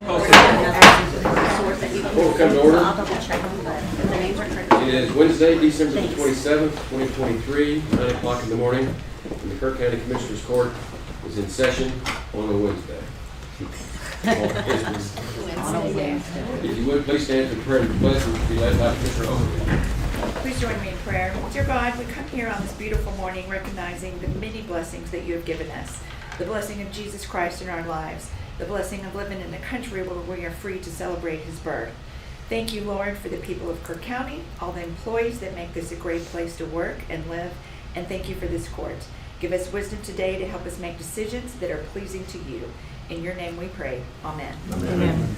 We'll come to order. It is Wednesday, December the 27th, 2023, 9 o'clock in the morning, and the Kirk County Commissioners Court is in session on a Wednesday. If you would, please stand for the prayer and blessing to be led by Commissioner Overton. Please join me in prayer. Dear God, we come here on this beautiful morning recognizing the many blessings that you have given us. The blessing of Jesus Christ in our lives. The blessing of living in a country where we are free to celebrate his birth. Thank you, Lord, for the people of Kirk County, all the employees that make this a great place to work and live, and thank you for this court. Give us wisdom today to help us make decisions that are pleasing to you. In your name we pray. Amen. Amen.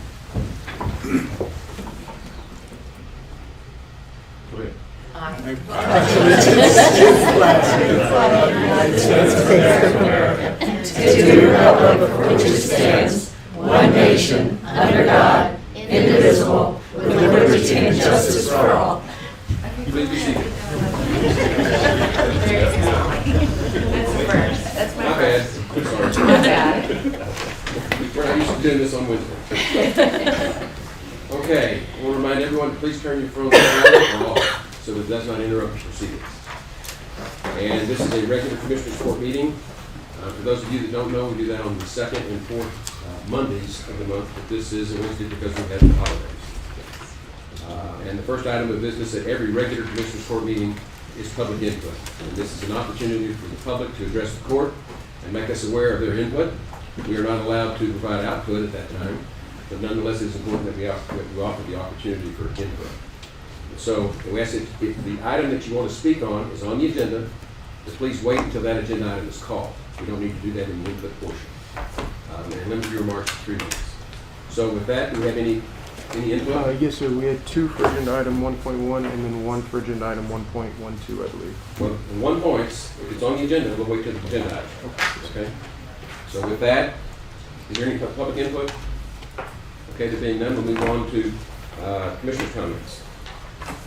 Go ahead. To the republic for which it stands, one nation, under God, indivisible, with liberty and justice for all. Please be seated. That's the first. That's my My bad. first. I'm sorry. My bad. We're not used to doing this on Wednesday. Okay, I want to remind everyone to please turn your phones on or off so that it does not interrupt the proceedings. And this is a regular Commissioners Court meeting. For those of you that don't know, we do that on the second and fourth Mondays of the month, but this is a Wednesday because we have the holidays. And the first item of business at every regular Commissioners Court meeting is public input. And this is an opportunity for the public to address the court and make us aware of their input. We are not allowed to provide output at that time, but nonetheless it's important that we offer the opportunity for input. So we ask that if the item that you want to speak on is on the agenda, to please wait until that agenda item is called. We don't need to do that in the input portion. And limit your remarks to 3 minutes. So with that, do we have any input? Yes, sir. We had 2 for agenda item 1.1 and then 1 for agenda item 1.12, I believe. Well, in 1 point, if it's on the agenda, we'll wait till the agenda item. Okay? So with that, is there any public input? Okay, there being none, we'll move on to Commissioner's comments.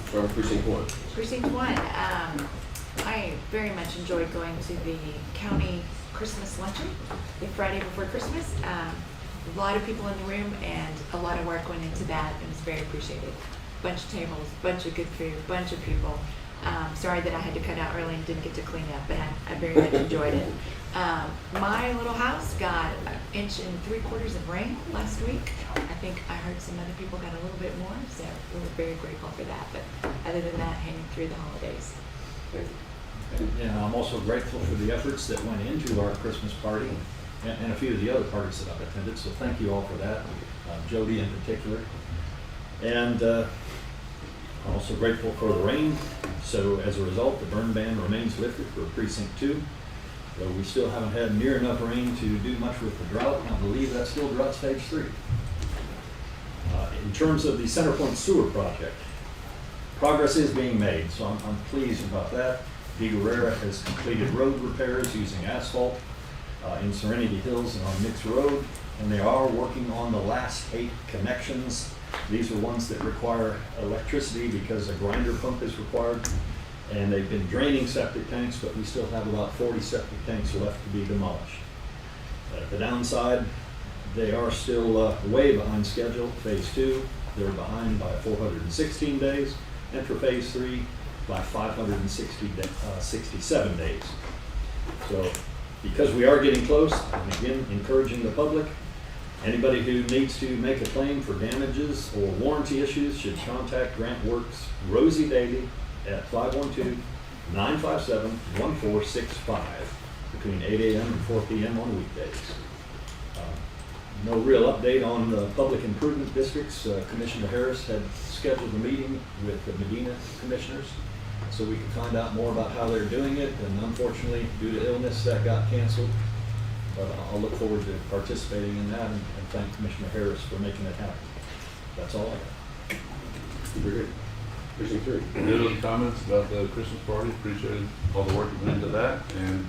Start with Precinct 1. Precinct 1, I very much enjoyed going to the county Christmas luncheon the Friday before Christmas. A lot of people in the room and a lot of work went into that. It was very appreciated. Bunch of tables, bunch of good food, bunch of people. Sorry that I had to cut out early and didn't get to clean up, but I very much enjoyed it. My little house got 1 3/4 inches of rain last week. I think I heard some other people got a little bit more, so we were very grateful for that. But other than that, hanging through the holidays. And I'm also grateful for the efforts that went into our Christmas party and a few of the other parties that I've attended. So thank you all for that, Jody in particular. And I'm also grateful for the rain. So as a result, the burn ban remains lifted for Precinct 2. Though we still haven't had near enough rain to do much with the drought, I believe that's still drought stage 3. In terms of the Centerpoint Sewer Project, progress is being made, so I'm pleased about that. De Guerrera has completed road repairs using asphalt in Serenity Hills and on Nix Road, and they are working on the last 8 connections. These are ones that require electricity because a grinder pump is required, and they've been draining septic tanks, but we still have about 40 septic tanks left to be demolished. The downside, they are still way behind schedule. Phase 2, they're behind by 416 days, and for Phase 3, by 567 days. So because we are getting close, I'm again encouraging the public, anybody who needs to make a claim for damages or warranty issues should contact Grant Works Rosie Daly at 512-957-1465 between 8 a.m. and 4 p.m. on weekdays. No real update on the public improvement districts. Commissioner Harris had scheduled a meeting with the Medina commissioners so we could find out more about how they're doing it, and unfortunately, due to illness, that got canceled. But I'll look forward to participating in that and thank Commissioner Harris for making it happen. That's all I got. Very good. Precinct 3. Any other comments about the Christmas party? Appreciated all the work that went into that, and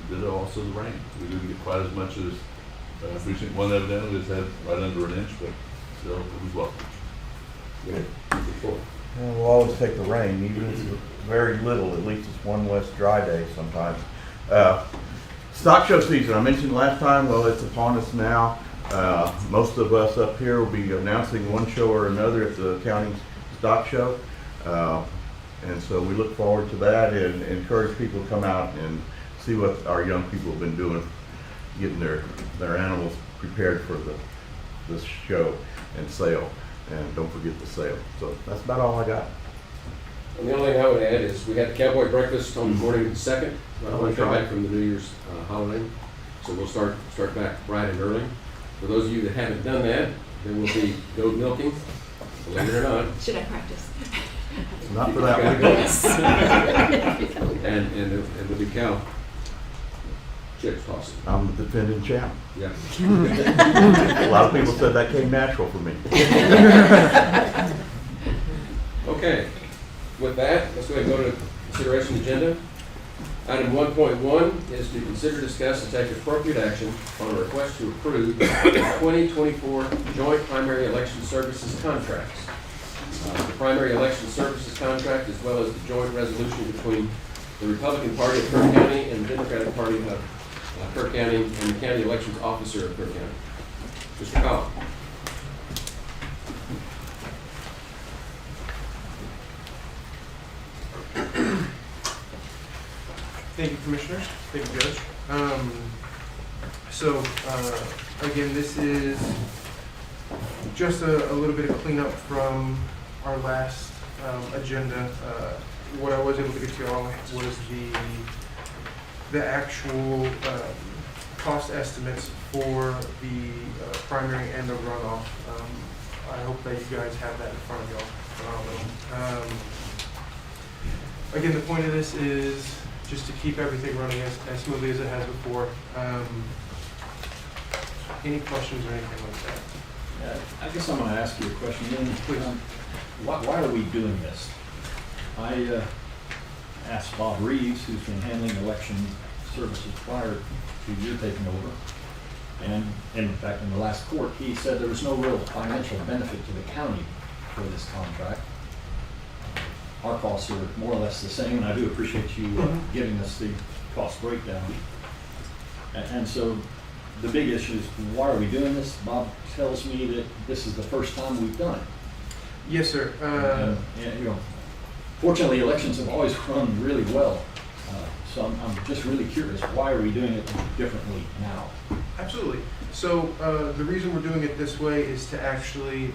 did also the rain. We didn't get quite as much as Precinct 1 evidently has had right under an inch, but still it was welcome. Good. Precinct 4. We'll always take the rain, even if it's very little. At least it's one less dry day sometimes. Stock show season, I mentioned last time, well, it's upon us now. Most of us up here will be announcing one show or another at the county stock show. And so we look forward to that and encourage people to come out and see what our young people have been doing, getting their animals prepared for this show and sale. And don't forget the sale. So that's about all I got. And the only thing I would add is we had the cowboy breakfast on the morning of the 2nd. When we come back from the New Year's holiday. So we'll start back bright and early. For those of you that haven't done that, there will be goat milking, believe it or not. Should I practice? Not for that one. And there'll be cow chips tossing. I'm the defending champ. Yeah. A lot of people said that came natural for me. Okay. With that, let's go ahead and go to consideration agenda. Item 1.1 is to consider, discuss, and take appropriate action on a request to approve the 2024 joint primary election services contracts. The primary election services contract, as well as the joint resolution between the Republican Party of Kirk County and the Democratic Party of Kirk County and the County Elections Officer of Kirk County. Mr. Collins. Thank you, Commissioners. Thank you, Judge. Again, this is just a little bit of cleanup from our last agenda. What I was able to get to y'all was the actual cost estimates for the primary and the runoff. I hope that you guys have that in front of y'all. Again, the point of this is just to keep everything running as smoothly as it has before. Any questions or anything like that? I guess I'm going to ask you a question. Lynn. Please. Why are we doing this? I asked Bob Reeves, who's been handling election services prior to your taking over, and in fact, in the last court, he said there was no real financial benefit to the county for this contract. Our costs are more or less the same, and I do appreciate you giving us the cost breakdown. And so the big issue is, why are we doing this? Bob tells me that this is the first time we've done it. Yes, sir. And, fortunately, elections have always run really well. So I'm just really curious, why are we doing it differently now? Absolutely. So the reason we're doing it this way is to actually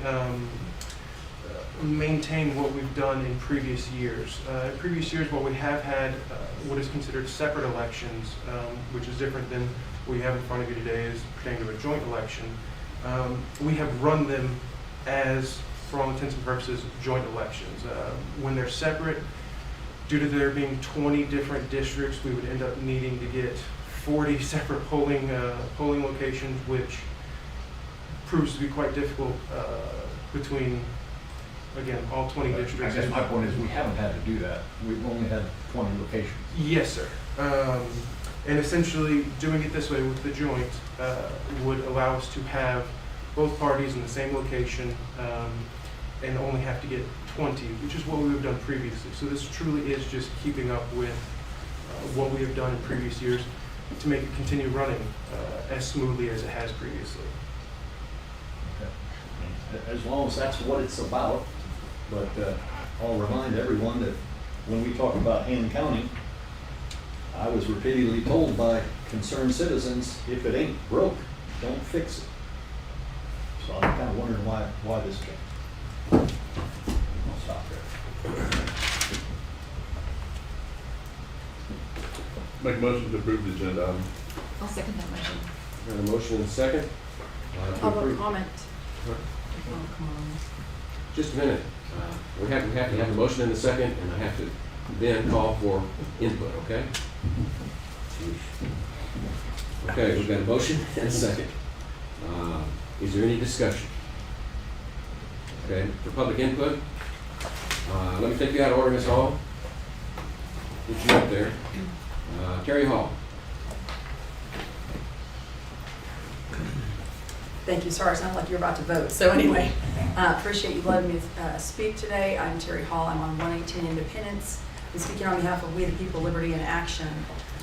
maintain what we've done in previous years. In previous years, what we have had what is considered separate elections, which is different than what we have in front of you today is pertaining to a joint election. We have run them as, for all intents and purposes, joint elections. When they're separate, due to there being 20 different districts, we would end up needing to get 40 separate polling locations, which proves to be quite difficult between, again, all 20 districts. I guess my point is, we haven't had to do that. We've only had 20 locations. Yes, sir. And essentially, doing it this way with the joint would allow us to have both parties in the same location and only have to get 20, which is what we've done previously. So this truly is just keeping up with what we have done in previous years to make it continue running as smoothly as it has previously. Okay. As long as that's what it's about. But I'll remind everyone that when we talk about Han County, I was repeatedly told by concerned citizens, if it ain't broke, don't fix it. So I'm kind of wondering why this changed. I'll stop there. Make a motion to approve the agenda item. I'll second that motion. Got a motion and a second. To Public approve. comment. Huh? Oh, come on. Just a minute. We have to have a motion and a second, and I have to then call for input, okay? Okay, we've got a motion and a second. Is there any discussion? Okay, for public input, let me take you out of order, Ms. Hall. Get you up there. Terry Hall. Thank you. Sorry, it sounded like you're about to vote. So anyway, appreciate you letting me speak today. I'm Terry Hall. I'm on 118 Independence. I'm speaking on behalf of We the People, Liberty in Action.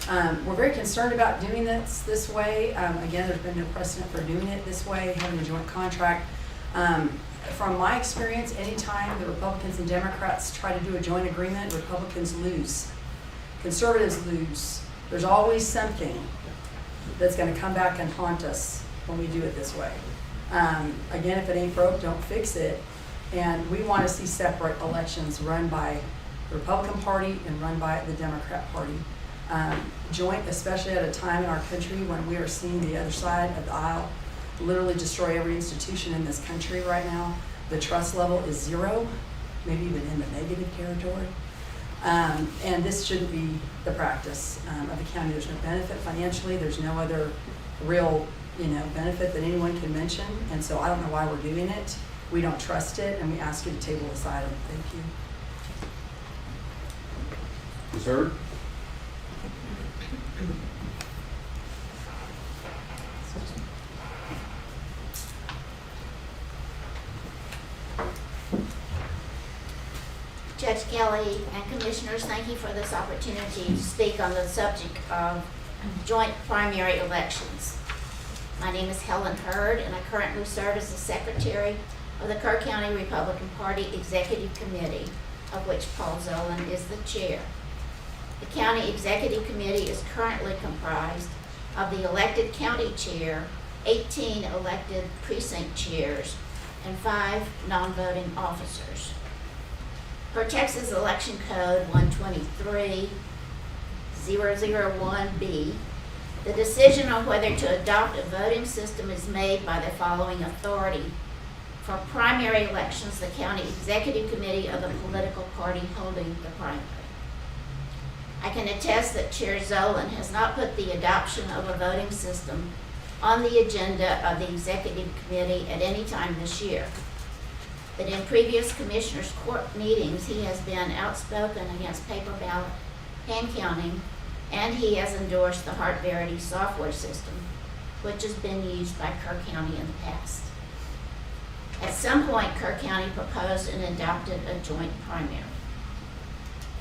We're very concerned about doing this way. Again, there's been no precedent for doing it this way, having a joint contract. From my experience, anytime the Republicans and Democrats try to do a joint agreement, Republicans lose. Conservatives lose. There's always something that's going to come back and haunt us when we do it this way. Again, if it ain't broke, don't fix it. And we want to see separate elections run by the Republican Party and run by the Democrat Party. Joint, especially at a time in our country when we are seeing the other side of the aisle literally destroy every institution in this country right now. The trust level is zero, maybe even in the negative territory. And this shouldn't be the practice of the county. There's no benefit financially. There's no other real, benefit that anyone can mention. And so I don't know why we're doing it. We don't trust it, and we ask you to table this item. Thank you. Ms. Hurd? Judge Kelly and Commissioners, thank you for this opportunity to speak on the subject of joint primary elections. My name is Helen Hurd, and I currently serve as the Secretary of the Kerr County Republican Party Executive Committee, of which Paul Zolan is the chair. The County Executive Committee is currently comprised of the elected county chair, 18 elected precinct chairs, and 5 non-voting officers. Per Texas Election Code 123-001B, the decision on whether to adopt a voting system is made by the following authority. For primary elections, the County Executive Committee of the political party holding the primary. I can attest that Chair Zolan has not put the adoption of a voting system on the agenda of the Executive Committee at any time this year. But in previous Commissioners' Court meetings, he has been outspoken against paper ballot, hand counting, and he has endorsed the Heart Verity software system, which has been used by Kerr County in the past. At some point, Kerr County proposed and adopted a joint primary.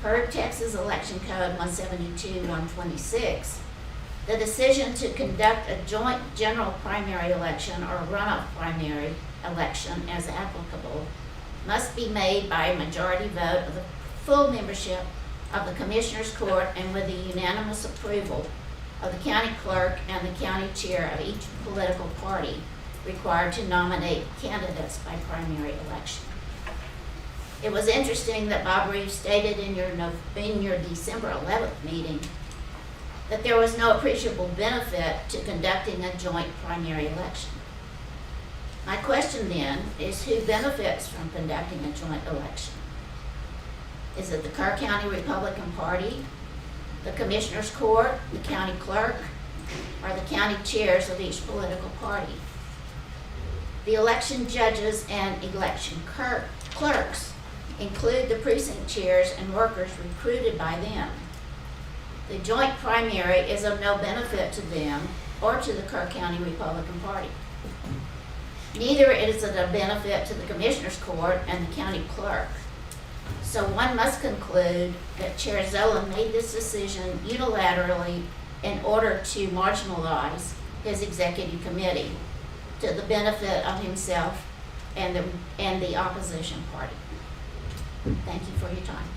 Per Texas Election Code 172-126, the decision to conduct a joint general primary election or runoff primary election as applicable must be made by a majority vote of the full membership of the Commissioners Court and with the unanimous approval of the county clerk and the county chair of each political party required to nominate candidates by primary election. It was interesting that Bob Reeves stated in your December 11th meeting that there was no appreciable benefit to conducting a joint primary election. My question then is, who benefits from conducting a joint election? Is it the Kerr County Republican Party, the Commissioners Court, the county clerk, or the county chairs of each political party? The election judges and election clerks include the precinct chairs and workers recruited by them. The joint primary is of no benefit to them or to the Kerr County Republican Party. Neither is it a benefit to the Commissioners Court and the county clerk. So one must conclude that Chair Zolan made this decision unilaterally in order to marginalize his executive committee to the benefit of himself and the opposition party. Thank you for your time.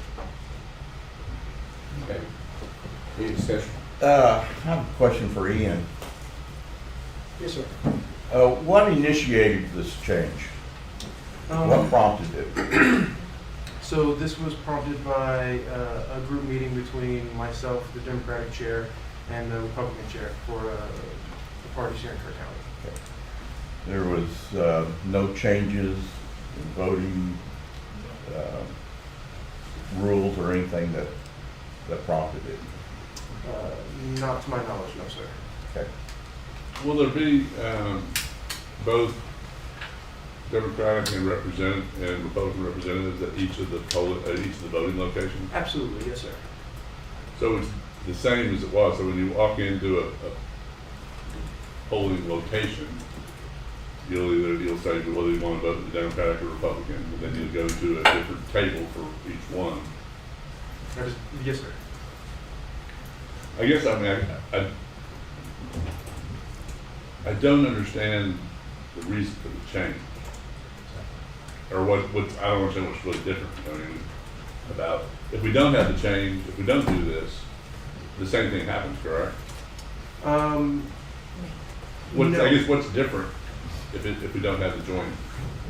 Okay. Any discussion? I have a question for Ian. Yes, sir. What initiated this change? What prompted it? So this was prompted by a group meeting between myself, the Democratic chair, and the Republican chair for the parties here in Kerr County. There was no changes in voting rules or anything that prompted it? Not to my knowledge, no, sir. Okay. Will there be both Democratic and Republican representatives at each of the voting locations? Absolutely, yes, sir. So it's the same as it was. So when you walk into a polling location, you'll say whether you want to vote for the Democratic or Republican, and then you'll go to a different table for each one. Yes, sir. I I guess, I mean, I don't understand the reason for the change. Or what, I don't understand what's really different, I mean, about, if we don't have the change, if we don't do this, the same thing happens, correct? No. I guess what's different if we don't have the joint?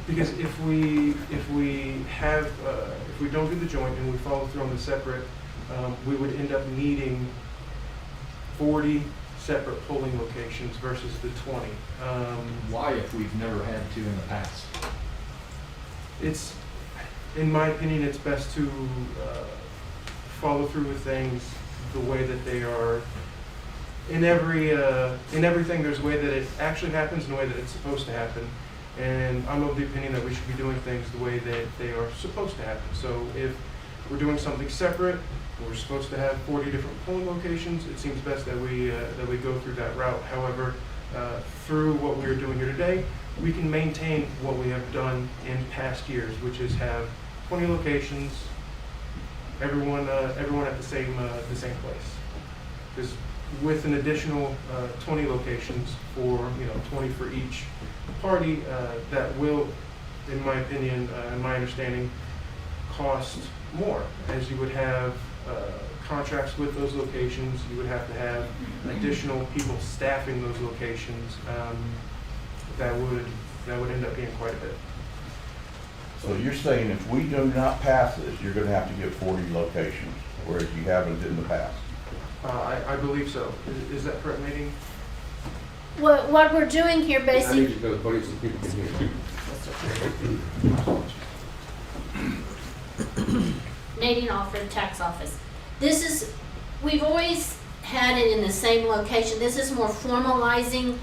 Because if we don't do the joint and we follow through on the separate, we would end up needing 40 separate polling locations versus the 20. Why, if we've never had to in the past? It's, in my opinion, it's best to follow through with things the way that they are. In everything, there's a way that it actually happens and a way that it's supposed to happen. And I'm of the opinion that we should be doing things the way that they are supposed to happen. So if we're doing something separate, we're supposed to have 40 different polling locations, it seems best that we go through that route. However, through what we are doing here today, we can maintain what we have done in past years, which is have 20 locations, everyone at the same place. Because with an additional 20 locations for 20 for each party, that will, in my opinion, and my understanding, cost more, as you would have contracts with those locations. You would have to have additional people staffing those locations. That would end up being quite a bit. So you're saying if we do not pass this, you're gonna have to get 40 locations, whereas you haven't in the past? I believe so. Is that correct, Nadine? What we're doing here I need basically, you to go to the podium so people can hear. Nadine Alford, tax office. We've always had it in the same location. This is more formalizing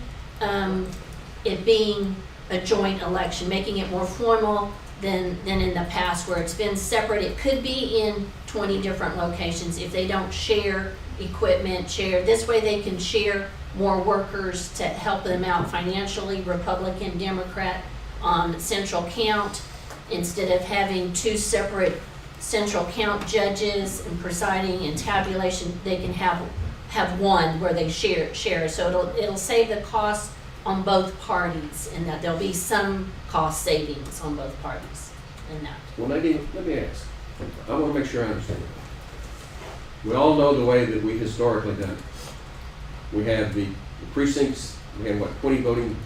it being a joint election, making it more formal than in the past where it's been separate. It could be in 20 different locations if they don't share equipment, this way they can share more workers to help them out financially, Republican, Democrat, on central count, instead of having two separate central count judges and presiding and tabulation. They can have one where they share. So it'll save the cost on both parties, and that there'll be some cost savings on both parties in that. Well, Nadine, let me ask. I want to make sure I understand. We all know the way that we've historically done it. We have the precincts, we have 20 voting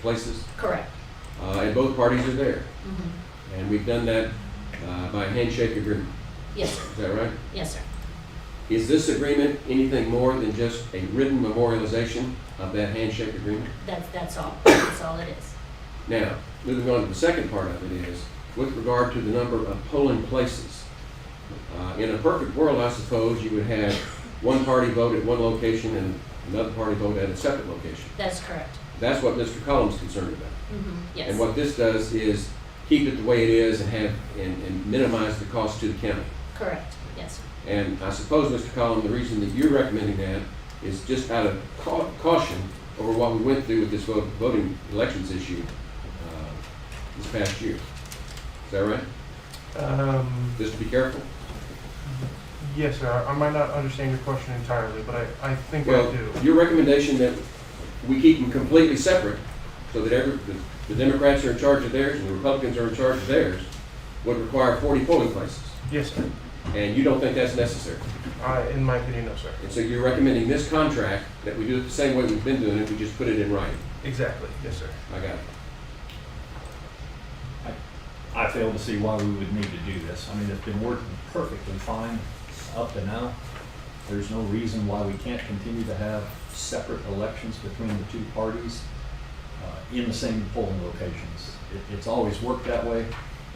places, Correct. And both parties are there. Mm-hmm. And we've done that by a handshake agreement. Yes, sir. Is that right? Yes, sir. Is this agreement anything more than just a written memorialization of that handshake agreement? That's all. That's all it is. Now, moving on to the second part of it is, with regard to the number of polling places. In a perfect world, I suppose, you would have one party vote at one location and another party vote at a separate location. That's correct. That's what Mr. Cullum's concerned about. Mm-hmm. Yes. And what this does is keep it the way it is and minimize the cost to the county. Correct. Yes, sir. And I suppose, Mr. Cullum, the reason that you're recommending that is just out of caution over what we went through with this voting elections issue this past year. Is that right? Just to be careful? Yes, sir. I might not understand your question entirely, but I think I Well, do. your recommendation that we keep them completely separate so that the Democrats are in charge of theirs and the Republicans are in charge of theirs would require 40 polling places. Yes, sir. And you don't think that's necessary. In my opinion, no, sir. And so you're recommending this contract, that we do it the same way we've been doing it, we just put it in writing. Exactly. Yes, sir. I got it. I fail to see why we would need to do this. I mean, it's been working perfectly fine up to now. There's no reason why we can't continue to have separate elections between the two parties in the same polling locations. It's always worked that way,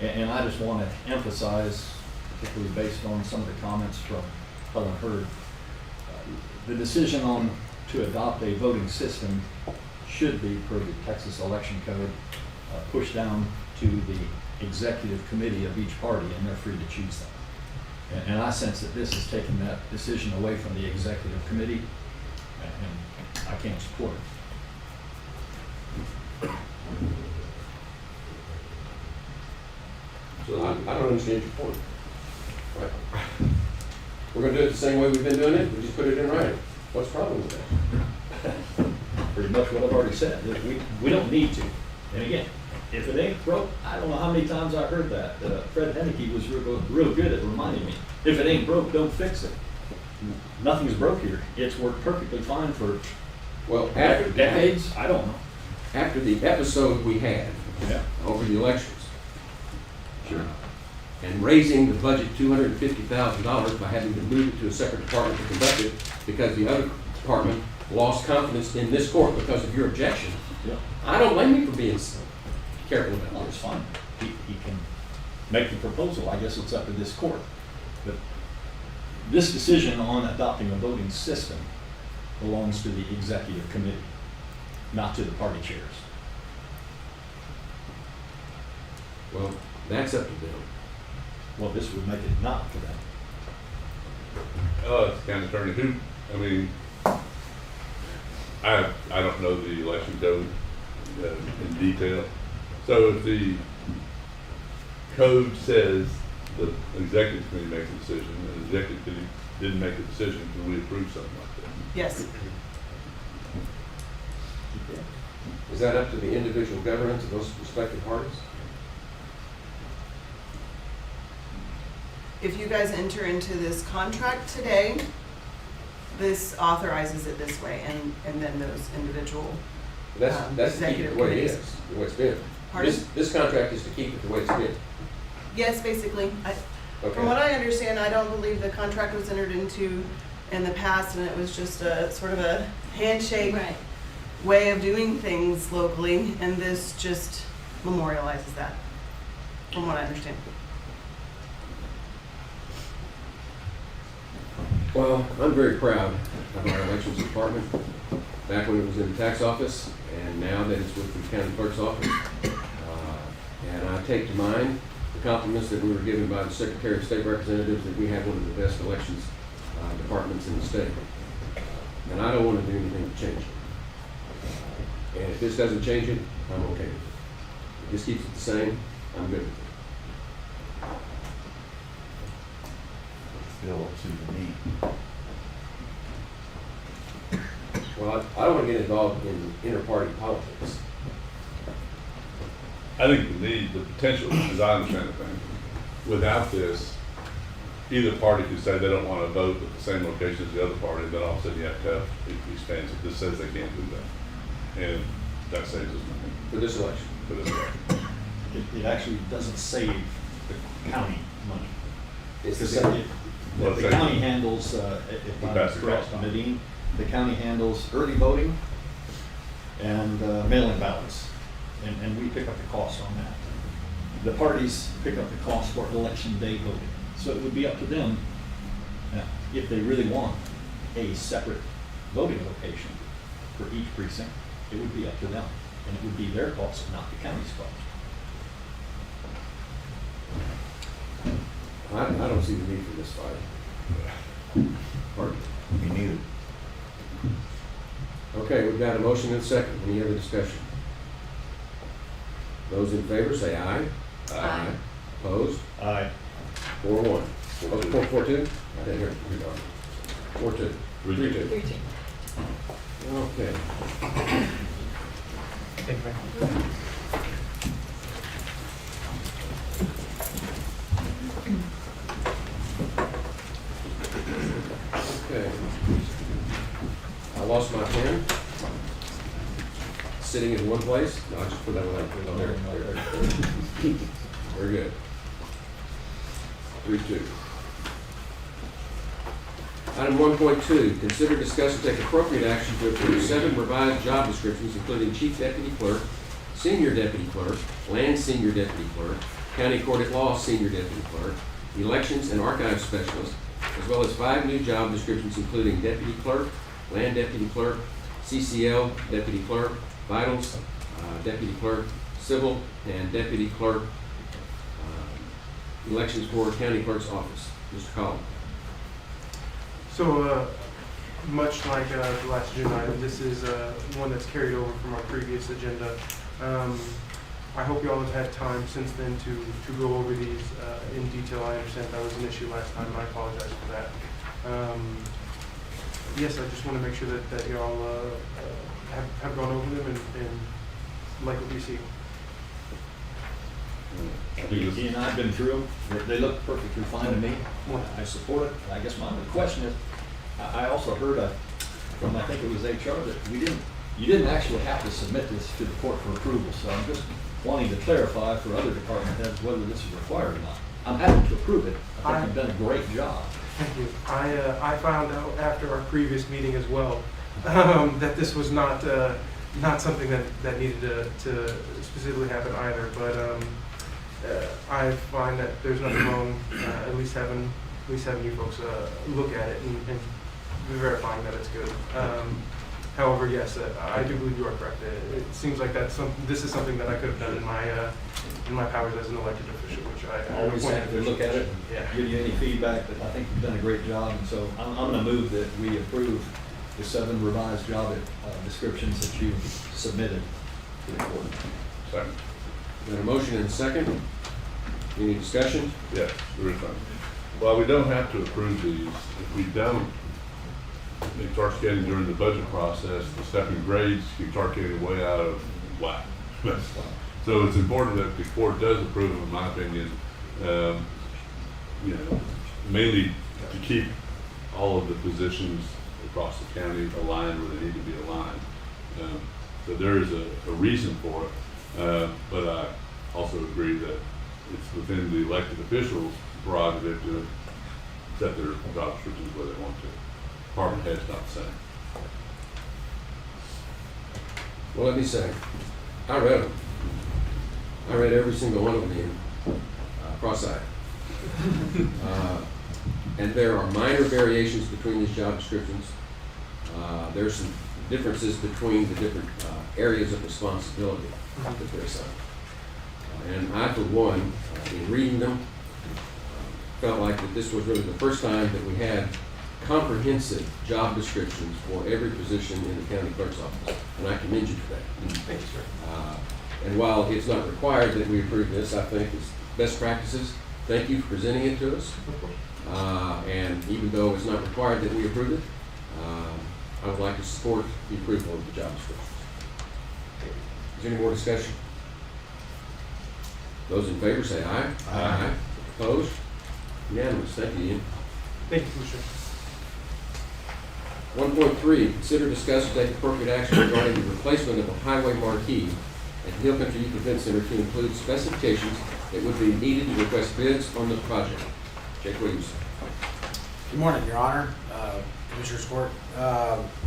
and I just want to emphasize, particularly based on some of the comments from Helen Hurd, the decision to adopt a voting system should be, per the Texas Election Code, pushed down to the executive committee of each party, and they're free to choose that. And I sense that this is taking that decision away from the executive committee, and I can't support it. So I don't understand your point. Right. We're gonna do it the same way we've been doing it, we just put it in writing. What's the problem with that? Pretty much what I've already said, that we don't need to. And again, if it ain't broke, I don't know how many times I heard that. Fred Henneke was real good at reminding me, if it ain't broke, don't fix it. Nothing's broke here. It's worked perfectly fine for Well, after decades, I don't know. after the episode we had Yeah. over the elections, Sure. and raising the budget $250,000 by having to move it to a separate department to conduct it because the other department lost confidence in this court because of your objection. Yeah. I don't blame you for being careful about Well, it's this. fine. He can make the proposal. I guess it's up to this court. But this decision on adopting a voting system belongs to the executive committee, not to the party chairs. Well, that's up to them. Well, this would make it not for them. It's county attorney, who, I mean, I don't know the election code in detail. So if the code says the executive committee makes a decision, and the executive committee didn't make a decision, can we approve something like that? Yes. Is that up to the individual governance of those respective parties? If you guys enter into this contract today, this authorizes it this way, and then those individual, That's to keep it executive the way it committees. is, the way it's been. Pardon? This contract is to keep it the way it's been. Yes, basically. Okay. From what I understand, I don't believe the contract was entered into in the past, and it was just a sort of a handshake Right. way of doing things locally, and this just memorializes that, from what I understand. Well, I'm very proud of our elections department, back when it was in the tax office, and now that it's with the county clerk's office. And I take to mind the compliments that we were given by the Secretary of State Representatives that we have one of the best elections departments in the state. And I don't want to do anything to change it. And if this doesn't change it, I'm okay with it. If this keeps it the same, I'm good with it. Still up to the need. Well, I don't want to get involved in inter-party politics. I think the potential, as I understand the thing, without this, either party could say they don't want to vote at the same location as the other party, then all of a sudden you have to have expands it. This says they can't do that. And that saves us money For this election. for this election. It actually doesn't save the county money. It's the Because same. the county handles, if I'm Pass the correct, cost on. Nadine, the county handles early voting and mail-in ballots, and we pick up the cost on that. The parties pick up the cost for election day voting, so it would be up to them if they really want a separate voting location for each precinct. It would be up to them, and it would be their cost, not the county's cost. I don't see the need for this fight. Pardon? Me neither. Okay, we've got a motion and a second. Any other discussion? Those in favor say aye. Aye. Opposed? Aye. 4-1. Oh, 4-2? I didn't hear you, darn. 4-2. 3-2. 3-2. Okay. Thank you, Mayor. Okay. I lost my pen. Sitting in one place? No, I just put that one there. Very good. 3-2. Item 1.2, consider, discuss, and take appropriate action to approve 7 revised job descriptions, including chief deputy clerk, senior deputy clerk, land senior deputy clerk, county court at law senior deputy clerk, elections and archives specialist, as well as 5 new job descriptions, including deputy clerk, land deputy clerk, CCL deputy clerk, vitals deputy clerk, civil and deputy clerk, elections for county clerk's office. Mr. Collins. So, much like the last agenda item, this is one that's carried over from our previous agenda. I hope you all have had time since then to go over these in detail. I understand that was an issue last time, and I apologize for that. Yes, I just want to make sure that y'all have gone over them and like what you see. I think He this, and I have been through them. They look perfectly fine to me. I support it. I guess my only question is, I also heard from, I think it was HR, that you didn't actually have to submit this to the court for approval. So I'm just wanting to clarify for other department heads whether this is required or not. I'm happy to approve it. I think you've done a great job. Thank you. I found out after our previous meeting as well that this was not something that needed to specifically happen either. But I find that there's nothing wrong at least having you folks look at it and verifying that it's good. However, yes, I do believe you are correct. It seems like this is something that I could have done in my powers as an elected official, which I Always happy to look at it, Yeah. give you any feedback, but I think you've done a great job. And so I'm going to move that we approve the 7 revised job descriptions that you submitted to the court. second, Got a motion and a second. Any discussion? yes, there is one. Well, we don't have to approve these. If we don't, it starts getting during the budget process, the stepping grades can start getting way out of whack. So it's important that the court does approve them, in my opinion, mainly to keep all of the positions across the county aligned where they need to be aligned. So there is a reason for it, but I also agree that it's within the elected officials' prerogative to set their job descriptions where they want to. Department head's not the same. Well, let me say, I read them. I read every single one of them in cross-eyed. And there are minor variations between these job descriptions. There's some differences between the different areas of responsibility that they're assigned. And I, for one, in reading them, felt like that this was really the first time that we had comprehensive job descriptions for every position in the county clerk's office. And I commend you for that. Thank you, sir. And while it's not required that we approve this, I think it's best practices. Thank you for presenting it to us. And even though it's not required that we approve it, I would like to support the approval of the job descriptions. Is there any more discussion? Those in favor say aye. Aye. Opposed? Unanimous. Thank you, Ian. Thank you, Commissioner. 1.3, consider, discuss, and take appropriate action regarding the replacement of a highway marquee at the Hill Country Youth Event Center to include specifications that would be needed to request bids on the project. Jake Williams. Good morning, Your Honor, Commissioners Court.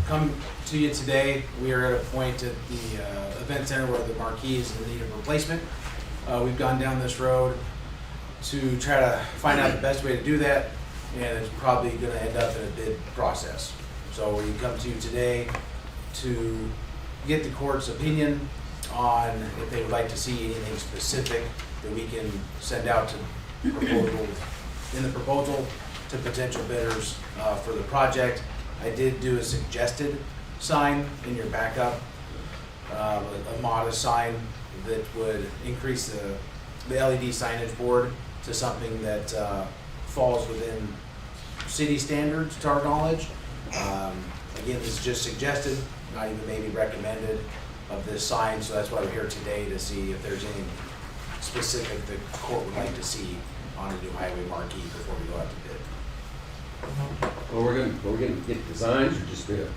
Come to you today. We are at a point at the event center where the marquee is in need of replacement. We've gone down this road to try to find out the best way to do that, and it's probably going to end up in a bid process. So we come to you today to get the court's opinion on if they would like to see anything specific that we can send out to proposal to potential bidders for the project. I did do a suggested sign in your backup, a modest sign that would increase the LED signage board to something that falls within city standards to our knowledge. Again, this is just suggested, not even maybe recommended of this sign, so that's why we're here today to see if there's anything specific the court would like to see on a new highway marquee before we go out to bid. Well, we're going to get designs or just bids?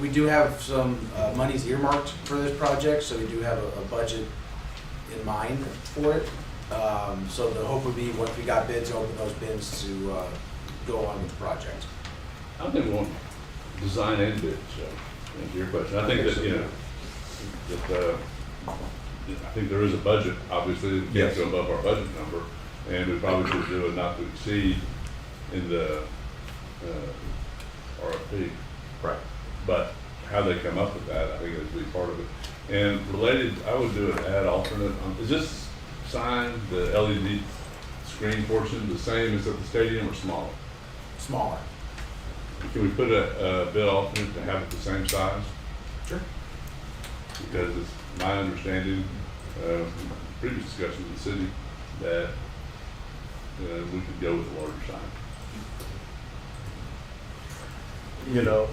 We do have some monies earmarked for this project, so we do have a budget in mind for it. So the hope would be once we got bids, open those bids to go on with the project. I think we want design and bid, so, to answer your question. I think that, that, I think there is a budget, obviously, we can't go above our budget number, and we probably should do a not to exceed in the RFP. Right. But how they come up with that, I think is a big part of it. And related, I would do an ad alternate. Is this sign, the LED screen portion, the same as at the stadium or smaller? Smaller. Can we put a bid alternate to have it the same size? Sure. Because it's my understanding, from previous discussions in the city, that we could go with a larger sign. You know,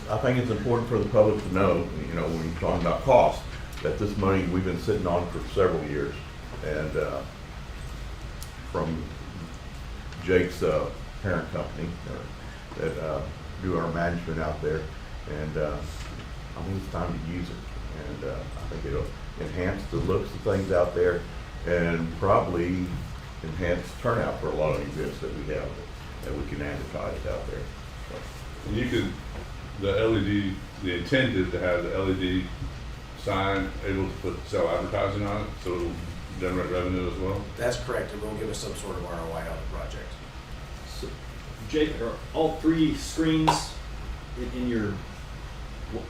I think it's important for the public to know, you know, when you're talking about cost, that this money we've been sitting on for several years. And from Jake's parent company that do our management out there. And I think it's time to use it. And I think it'll enhance the looks of things out there and probably enhance turnout for a lot of events that we have that we can advertise out there. So. And you could, the intent is to have the LED sign able to sell advertising on it, so it'll generate revenue as well. That's correct, it will give us some sort of ROI on the project. So, Jake, are all three screens in your,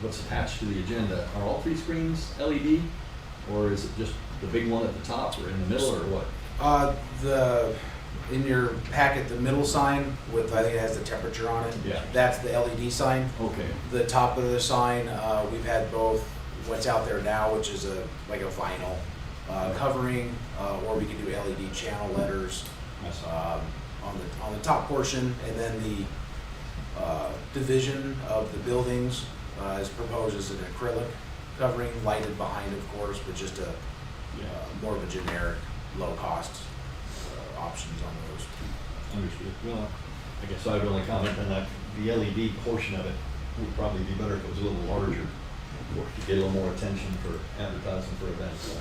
what's attached to the agenda, are all three screens LED? Or is it just the big one at the top or in the middle or what? In your packet, the middle sign with, I think it has the temperature on it. Yeah. That's the LED sign. Okay. The top of the sign, we've had both what's out there now, which is like a vinyl covering, or we can do LED channel letters on the top portion, and then the division of the buildings is proposed as an acrylic covering, lighted behind, of course, but just more of a generic, low cost options on those. Understood. Well, I guess I would only comment on that. The LED portion of it would probably be better if it was a little larger, to get a little more attention for advertising for events.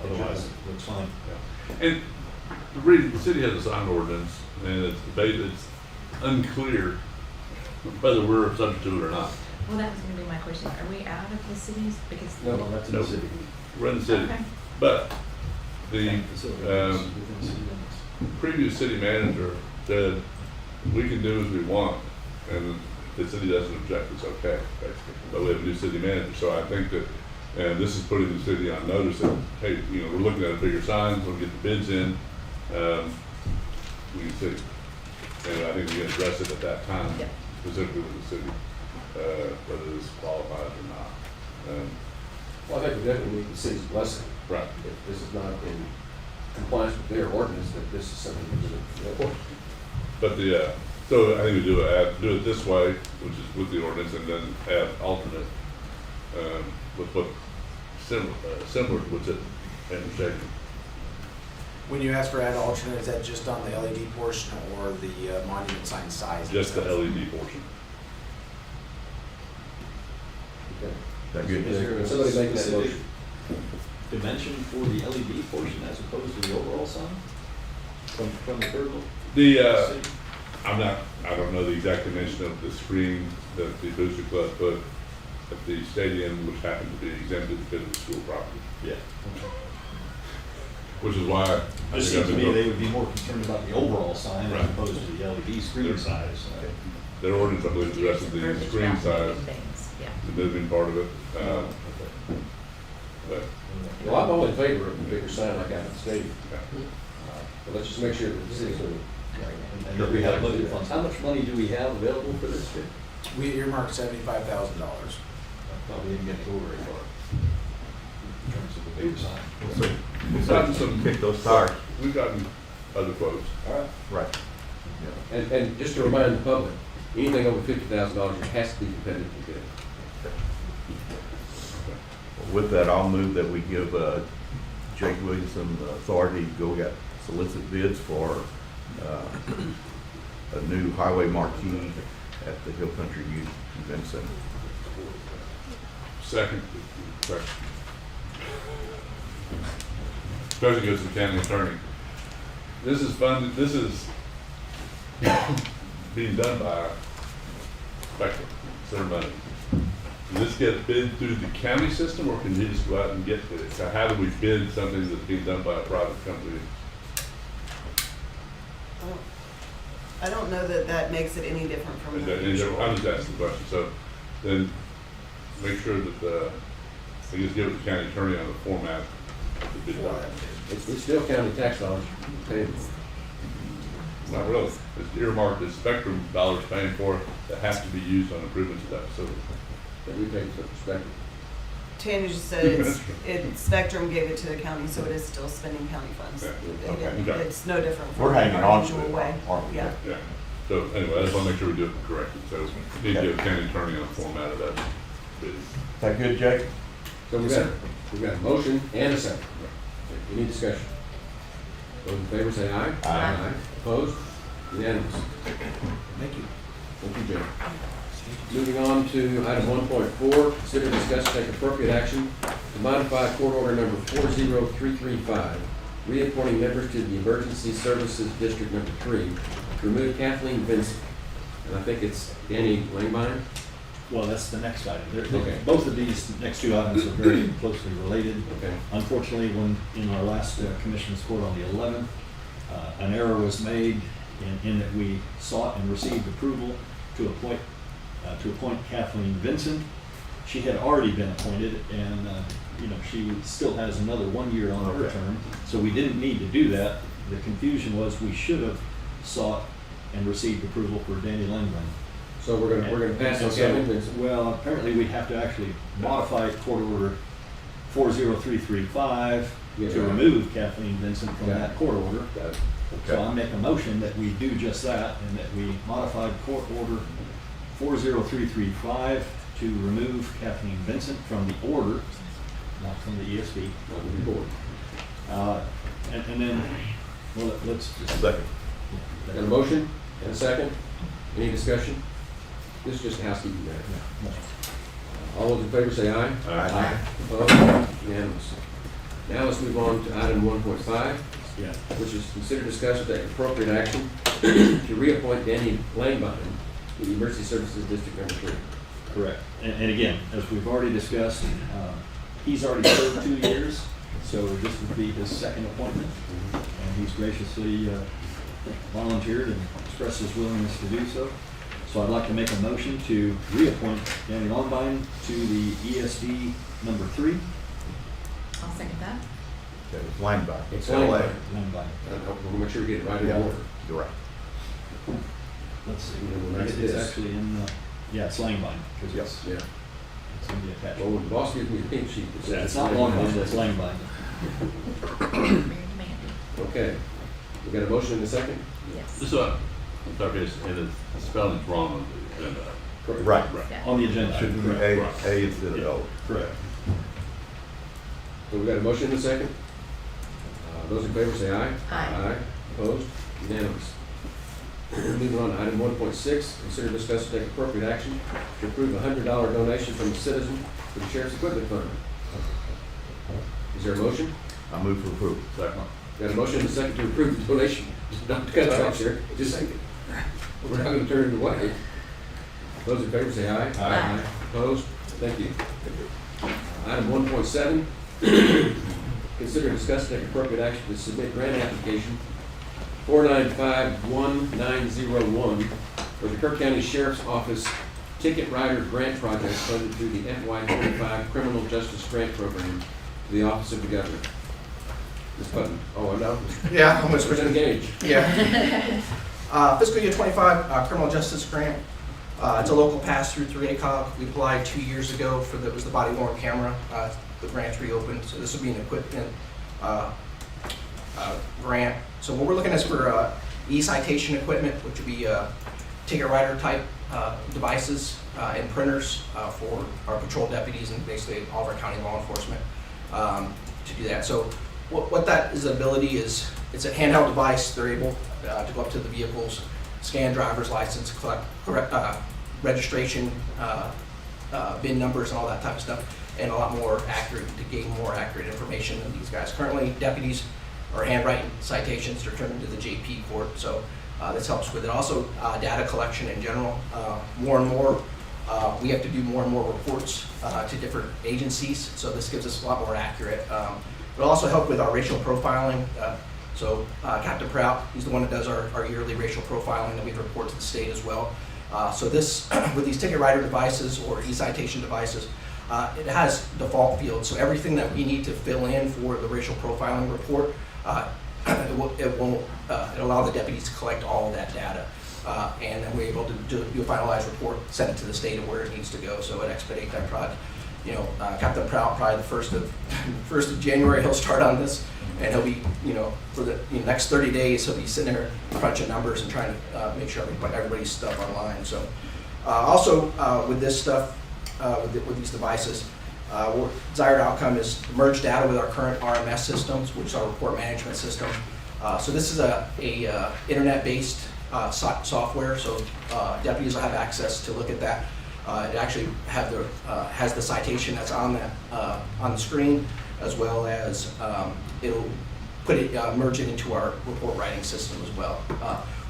Otherwise, it looks fine. Yeah. And the reason the city has a sign ordinance, and it's unclear whether we're subject to it or not. Well, that was gonna be my question. Are we out of the cities? Because. No, that's in the No. city. We're in the city, Okay. but the Facility um, within city limits. previous city manager said we can do as we want, and if the city doesn't object, it's okay, basically. But we have a new city manager, so I think that, and this is putting the city on notice that, hey, you know, we're looking at a bigger sign, we'll get the bids in, we can see. And I think we can address it at that time, Yep. specifically with the city, whether this qualifies or not. Well, I think we definitely need the city's blessing. Right. If this is not in compliance with their ordinance, that this is something that, But so I think we do it this way, which is with the ordinance, and then add alternate, with what similar to what's it intersection. When you ask for add alternate, is that just on the LED portion or the monument sign size? Just the itself? LED portion. That good? Is there a Somebody make that specific motion. dimension for the LED portion as opposed to the overall sign? From the third one? I don't know the exact dimension of the screen that the Booster Club put at the stadium, which happened to be exempted because of the school property. Yeah. Which is why I It think seems I've to been me they would be more concerned about the overall sign Right. as opposed to the LED screen size. their ordinance, I believe, addresses the Verbiage screen about size, moving things, yeah. the moving part of it. But well, I'm all in favor of a bigger sign like out at the stadium. yeah. But let's just make sure that the city's doing And that we have budget funds. How much money do we have available for this trip? We earmarked $75,000. Probably didn't get to go very far in terms of the big sign. We'll see. We've gotten some, Kick those tires. we've gotten other quotes. All right. Right. And just to remind the public, anything over $50,000, it has to be competitively bid. With that, I'll move that we give Jake Williamson the authority to go get solicit bids for a new highway marquee at the Hill Country Youth Event Center. Second, especially goes to the county attorney. This is funded, this is being done by Spectrum, center money. Does this get bid through the county system, or can you just go out and get it? So how do we bid something that's being done by a private company? I don't know that that makes it any different from the usual. I'm just asking the question, so then make sure that, I guess give it to the county attorney on the format of the bid document. It's still county tax dollars paid. Not really, it's earmarked as Spectrum dollars paying for it that has to be used on improvements to that facility. That we take into perspective. Tanya just said Spectrum gave it to the county, so it is still spending county funds. Yeah, okay. It's no different We're from hanging our on to usual it, way. aren't we? Yeah. Yeah, so anyway, I just wanna make sure we do it correctly, so we need to give the county attorney a format of that bid. Is that good, Jake? So we've got a motion and a second. Any discussion? Those in favor say aye. Aye. Opposed? Unanimous. Thank you. Thank you, Jay. Moving on to item 1.4, consider, discuss, take appropriate action to modify court order number 40335, reappointing members to the Emergency Services District Number 3, to remove Kathleen Vincent. And I think it's Danny Langbine. Well, that's the next item. Okay. Both of these next two items are very closely related. Okay. Unfortunately, when in our last Commissioners Court on the 11th, an error was made in that we sought and received approval to appoint Kathleen Vincent. She had already been appointed, and she still has another 1 year on her Okay. term, so we didn't need to do that. The confusion was we should have sought and received approval for Danny Langman. So we're gonna pass on And so- Kathleen Vincent. Well, apparently we have to actually modify court order 40335 Yeah. to remove Kathleen Vincent from Yeah. that court order. Got it. So I make a motion that we do just that, and that we modified court order 40335 to remove Kathleen Vincent from the order, not from the ESB. Not with the board. And then, well, let's just. Second. Got a motion and a second? Any discussion? This is just housekeeping matter. All those in favor say aye. Aye. Opposed? Unanimous. Now let's move on to item 1.5, Yeah. which is consider, discuss, and take appropriate action to reappoint Danny Langbine to the Emergency Services District Number 3. Correct. And again, as we've already discussed, he's already served 2 years, so this would be his second appointment. And he's graciously volunteered and expressed his willingness to do so. So I'd like to make a motion to reappoint Danny Langbine to the ESD number 3. I'll second that. Okay, it's Langbine. It's LA. Langbine. Langbine. We'll make sure we get it right in Yeah. order. You're right. Let's see. We'll write It's this. actually in, it's Langbine, because Yes. Yeah. it's in the attachment. Well, when the boss gives me the pink sheet, it says It's not Langbine, it's Langbine. Very demanding. Okay. We got a motion and a second? Yes. Just so I'm sorry, and the spelling's wrong on the agenda. Right. Yeah. On the agenda. Should be A instead of O. Correct. So we got a motion and a second? Those in favor say aye. Aye. Opposed? Unanimous. Moving on to item 1.6, consider, discuss, and take appropriate action to approve a $100 donation from a citizen to the Sheriff's Equipment Fund. Is there a motion? I move for approval. Second. Got a motion and a second to approve the donation. Don't cut it off, Sheriff. Just a second. We're not going to turn it away. Those in favor say aye. Aye. Opposed? Thank you. Item 1.7, consider, discuss, and take appropriate action to submit grant application 4951901 for the Kirk County Sheriff's Office Ticket Rider Grant Project funded through the FY25 Criminal Justice Grant Program to the Office of the Governor. Ms. Putnam. Oh, I know. Yeah, I'm Mr. Engaged. Yeah. Fiscal year 25 criminal justice grant. It's a local pass-through through ACOG. We applied 2 years ago for it was the body worn camera. The grant's reopened, so this will be an equipment grant. So what we're looking at is for e-citation equipment, which would be ticket writer type devices and printers for our patrol deputies and basically all of our county law enforcement to do that. So what that is ability is, it's a handheld device. They're able to go up to the vehicles, scan driver's license, collect registration, VIN numbers and all that type of stuff, and a lot more accurate, to gain more accurate information than these guys. Currently, deputies are handwriting citations, they're turning to the JP court, so this helps with it. Also, data collection in general, more and more, we have to do more and more reports to different agencies, so this gives us a lot more accurate. It'll also help with our racial profiling. So Captain Prout, he's the one that does our yearly racial profiling that we report to the state as well. So this, with these ticket writer devices or e-citation devices, it has default fields. So everything that we need to fill in for the racial profiling report, it'll allow the deputies to collect all of that data. And then we're able to do a finalized report, send it to the state of where it needs to go, so it expedite that Captain Prout, probably the first of January, he'll start on this, and he'll be, for the next 30 days, he'll be sitting there crunching numbers and trying to make sure everybody's stuff online. So, also with this stuff, with these devices, desired outcome is merge data with our current RMS systems, which is our report management system. So this is a internet-based software, so deputies will have access to look at that. It actually has the citation that's on the screen, as well as it'll merge it into our report writing system as well,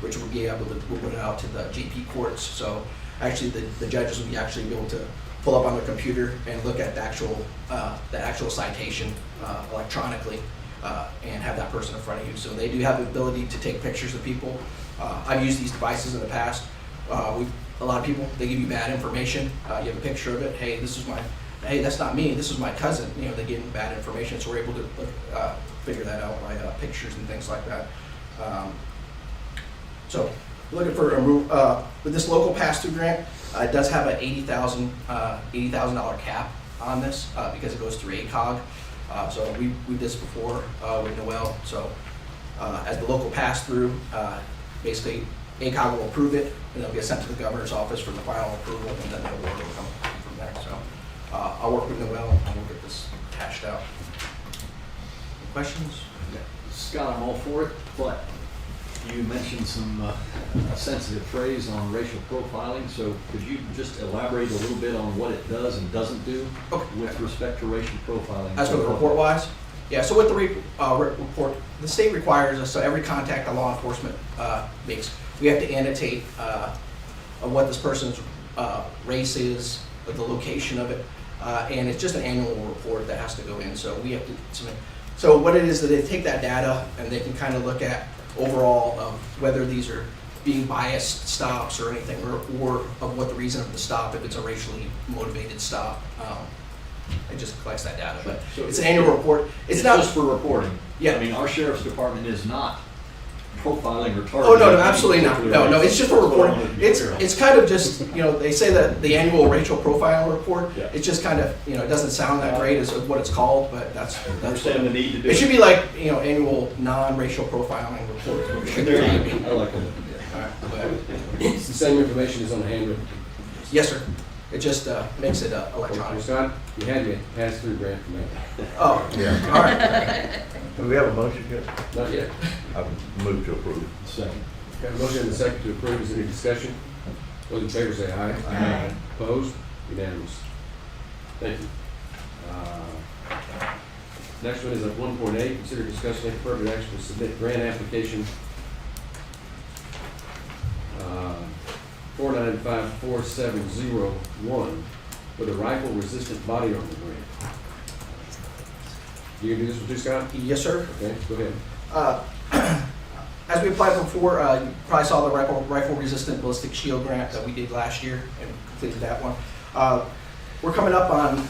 which will be able to put it out to the GP courts. So actually, the judges will be able to pull up on their computer and look at the actual citation electronically, and have that person in front of you. So they do have the ability to take pictures of people. I've used these devices in the past. A lot of people, they give you bad information. You have a picture of it. Hey, hey, that's not me. This is my cousin. They give you bad information. So we're able to figure that out by pictures and things like that. So looking for with this local pass-through grant, it does have an $80,000 cap on this because it goes through ACOG. So we did this before with Noel. So as the local pass-through, basically ACOG will approve it, and it'll get sent to the governor's office for the final approval, and then the award will come from there. So I'll work with Noel, and we'll get this hashed out. Any questions? Scott, I'm all for it, but you mentioned some sensitive phrase on racial profiling, so could you just elaborate a little bit on what it does and doesn't do with respect to racial profiling? As for the report-wise? Yeah, so with the report, the state requires us, so every contact that law enforcement makes, we have to annotate what this person's race is, the location of it, and it's just an annual report that has to go in, so we have to submit. So what it is that they take that data and they can kind of look at overall of whether these are being biased stops or anything, or of what the reason of the stop, if it's a racially motivated stop. It just collects that data, but So it's an annual report. It's not just for reporting. Yeah. I mean, our sheriff's department is not profiling or targeting. Oh, no, absolutely not. particular No, race. it's just for reporting. That's what I wanted to be clear on. It's kind of just, they say that the annual racial profiling report, Yeah. it's just kind of, it doesn't sound that great as what it's called, but that's Understand the need to do it should be like, annual non-racial profiling report. There you go. I like that. All right, but- It's the same information as on the handwritten. Yes, sir. It just makes it Well, electronic. Scott, you had me pass-through grant from that. Oh, Yeah. all right. Do we have a motion yet? Not yet. I move to approve. Second. Got a motion and a second to approve. Is there any discussion? Those in favor say aye. Aye. Opposed? Unanimous. Thank you. Next one is at 1.8, consider discuss and take appropriate action to submit grant application 4954701 for the rifle resistant body armor grant. You gonna do this one too, Scott? Yes, sir. Okay, go ahead. As we applied before, you probably saw the rifle-resistant ballistic shield grant that we did last year and completed that one. We're coming up on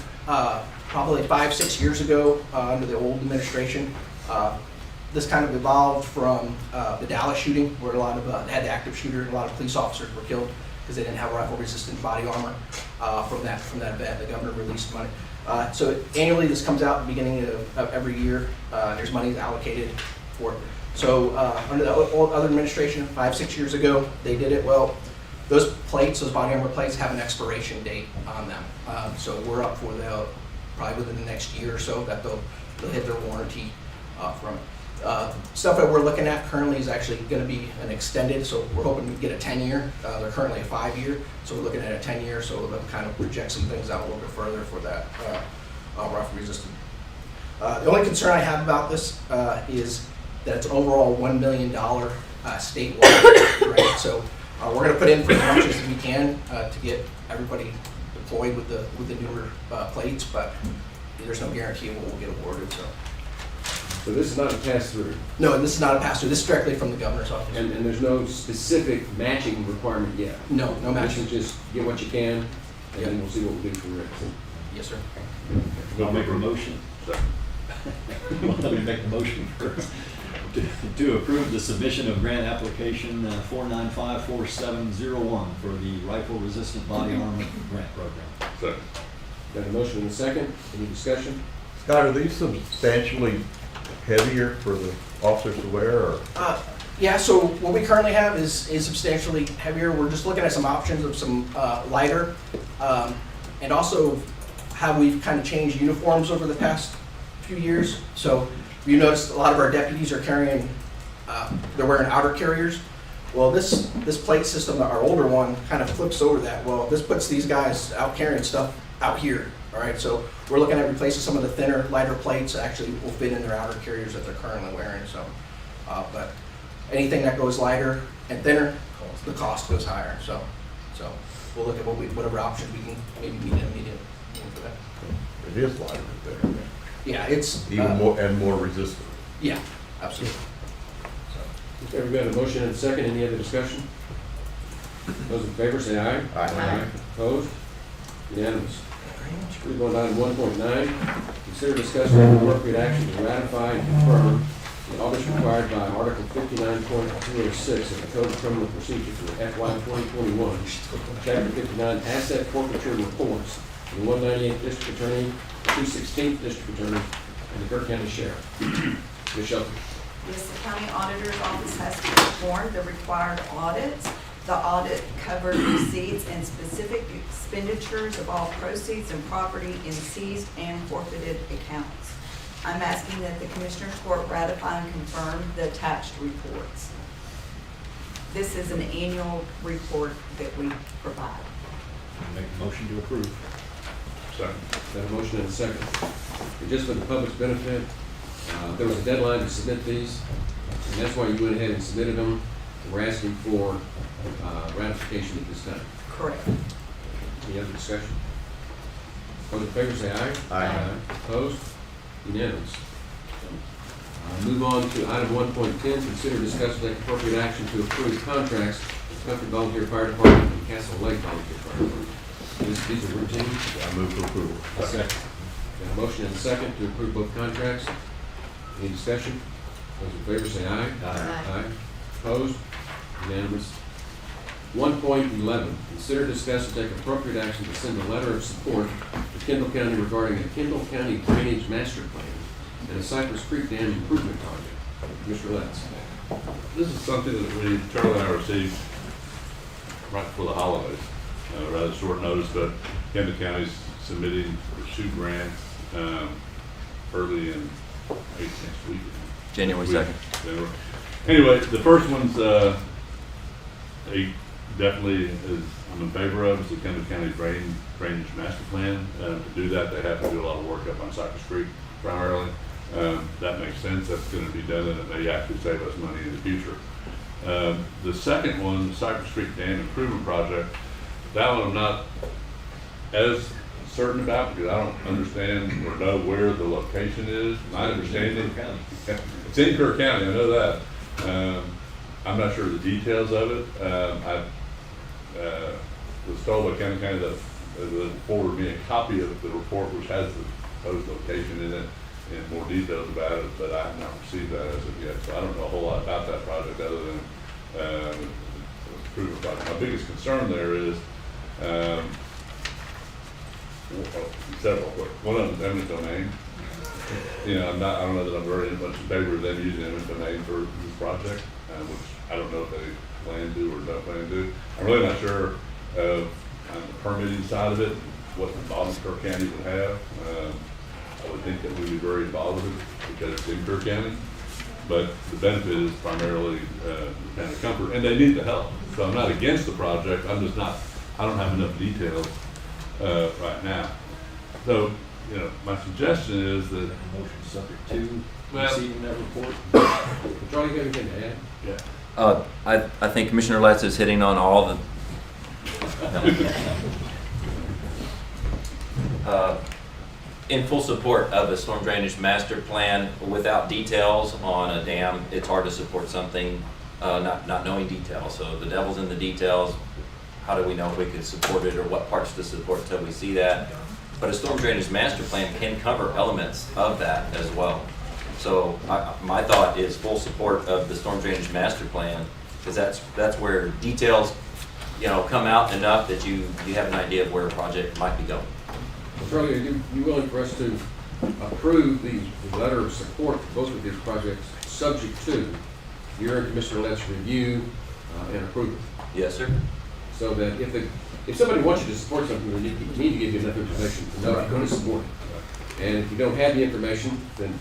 probably 5-6 years ago under the old administration. This kind of evolved from the Dallas shooting, where a lot of had the active shooter and a lot of police officers were killed because they didn't have rifle-resistant body armor from that event. The governor released money. So annually, this comes out at the beginning of every year. There's money allocated for it. So under the other administration, 5-6 years ago, they did it. Well, those plates, those body armor plates, have an expiration date on them. So we're up for probably within the next year or so that they'll hit their warranty from it. Stuff that we're looking at currently is actually going to be an extended, so we're hoping to get a 10-year. They're currently a 5-year, so we're looking at a 10-year, so that kind of project some things out a little bit further for that rifle resistant. The only concern I have about this is that it's an overall $1 million statewide grant. So we're going to put in for as much as we can to get everybody deployed with the newer plates, but there's no guarantee of what we'll get awarded. So this is not a pass-through, No, this is not a pass-through. This is directly from the governor's office. and there's no specific matching requirement yet. No This matching. is just get what you can, and then we'll see what we do for the rest. Yes, sir. I'll make a motion. Well, let me make the motion first. To approve the submission of grant application 4954701 for the rifle resistant body armor grant program. Second. Got a motion and a second. Any discussion? Scott, are these substantially heavier for the officers to wear, or? Yeah, so what we currently have is substantially heavier. We're just looking at some options of some lighter, and also how we've kind of changed uniforms over the past few years. So you notice a lot of our deputies are carrying, they're wearing outer carriers. Well, this plate system, our older one, kind of flips over that. Well, this puts these guys out carrying stuff out here. All right, so we're looking at replacing some of the thinner, lighter plates that actually will fit in their outer carriers that they're currently wearing. So, but anything that goes lighter and thinner, the cost goes higher. So we'll look at whatever options we can maybe meet immediate for that. It is lighter there. Yeah, it's Even more, and more resistant. Yeah, absolutely. Okay, we've got a motion and a second. Any other discussion? Those in favor say aye. Aye. Opposed? Unanimous. Move on to item 1.9. Consider discussion of appropriate action to ratify and confirm the audits required by Article 59.206 of the Code of Criminal Procedure for FY 2021, Chapter 59 Asset Forfeiture Reports, the 198th District Attorney, 216th District Attorney, and the Kirk County Sheriff. Ms. Shelton. Yes, the county auditor's office has performed the required audits. The audit covered receipts and specific expenditures of all proceeds and property in seized and forfeited accounts. I'm asking that the Commissioners Court ratify and confirm the attached reports. This is an annual report that we provide. Make a motion to approve. Second. Got a motion and a second. And just for the public's benefit, there was a deadline to submit these, and that's why you went ahead and submitted them. We're asking for ratification at this time. Correct. Any other discussion? Those in favor say aye. Aye. Opposed? Unanimous. Move on to item 1.10, consider discuss take appropriate action to approve contracts with Country Volunteer Fire Department and Castle Lake Volunteer Fire Department. These are routine. I move for approval. Second. Got a motion and a second to approve both contracts. Any discussion? Those in favor say aye. Aye. Opposed? Unanimous. 1.11, consider discuss and take appropriate action to send a letter of support to Kendall County regarding a Kendall County Drainage Master Plan and a Cypress Creek Dam Improvement Project. Mr. Letts. This is something that Charlie and I received right before the holidays, rather short notice, but Kendall County's submitting for 2 grants early in next week. January 2nd. January. Anyway, the first one's definitely I'm in favor of is the Kendall County Drainage Master Plan. To do that, they have to do a lot of work up on Cypress Creek primarily. That makes sense. That's going to be done, and it may actually save us money in the future. The second one, the Cypress Creek Dam Improvement Project, that one I'm not as certain about because I don't understand or know where the location is. My understanding, it's in Kirk County. I know that. I'm not sure of the details of it. I was told by Kendall County that they would forward me a copy of the report, which has the proposed location in it and more details about it, but I have not received that as of yet. So I don't know a whole lot about that project other than approve the project. My biggest concern there is several. One of them is eminent domain. You know, I don't know that I'm very much in favor of them using eminent domain for this project, which I don't know if they plan to or don't plan to do. I'm really not sure of on the permitting side of it, what involvement Kirk County would have. I would think that we'd be very involved with it because it's in Kirk County, but the benefit is primarily the kind of comfort, and they need the help. So I'm not against the project, I'm just not, I don't have enough details right now. So, you know, my suggestion is that Motion subject to Well- receiving that report. Charlie, you have anything to add? yeah. I think Commissioner Letts is hitting on all the in full support of a storm drainage master plan. Without details on a dam, it's hard to support something not knowing details. So the devil's in the details. How do we know if we could support it or what parts to support until we see that? But a storm drainage master plan can cover elements of that as well. So my thought is full support of the storm drainage master plan, because that's where details, you know, come out enough that you have an idea of where a project might be going. So Charlie, are you willing for us to approve the letter of support for both of these projects, subject to your and Commissioner Lett's review and approval? Yes, sir. So that if somebody wants you to support something, they need to give you enough information to know if you're going to support it. And if you don't have the information, then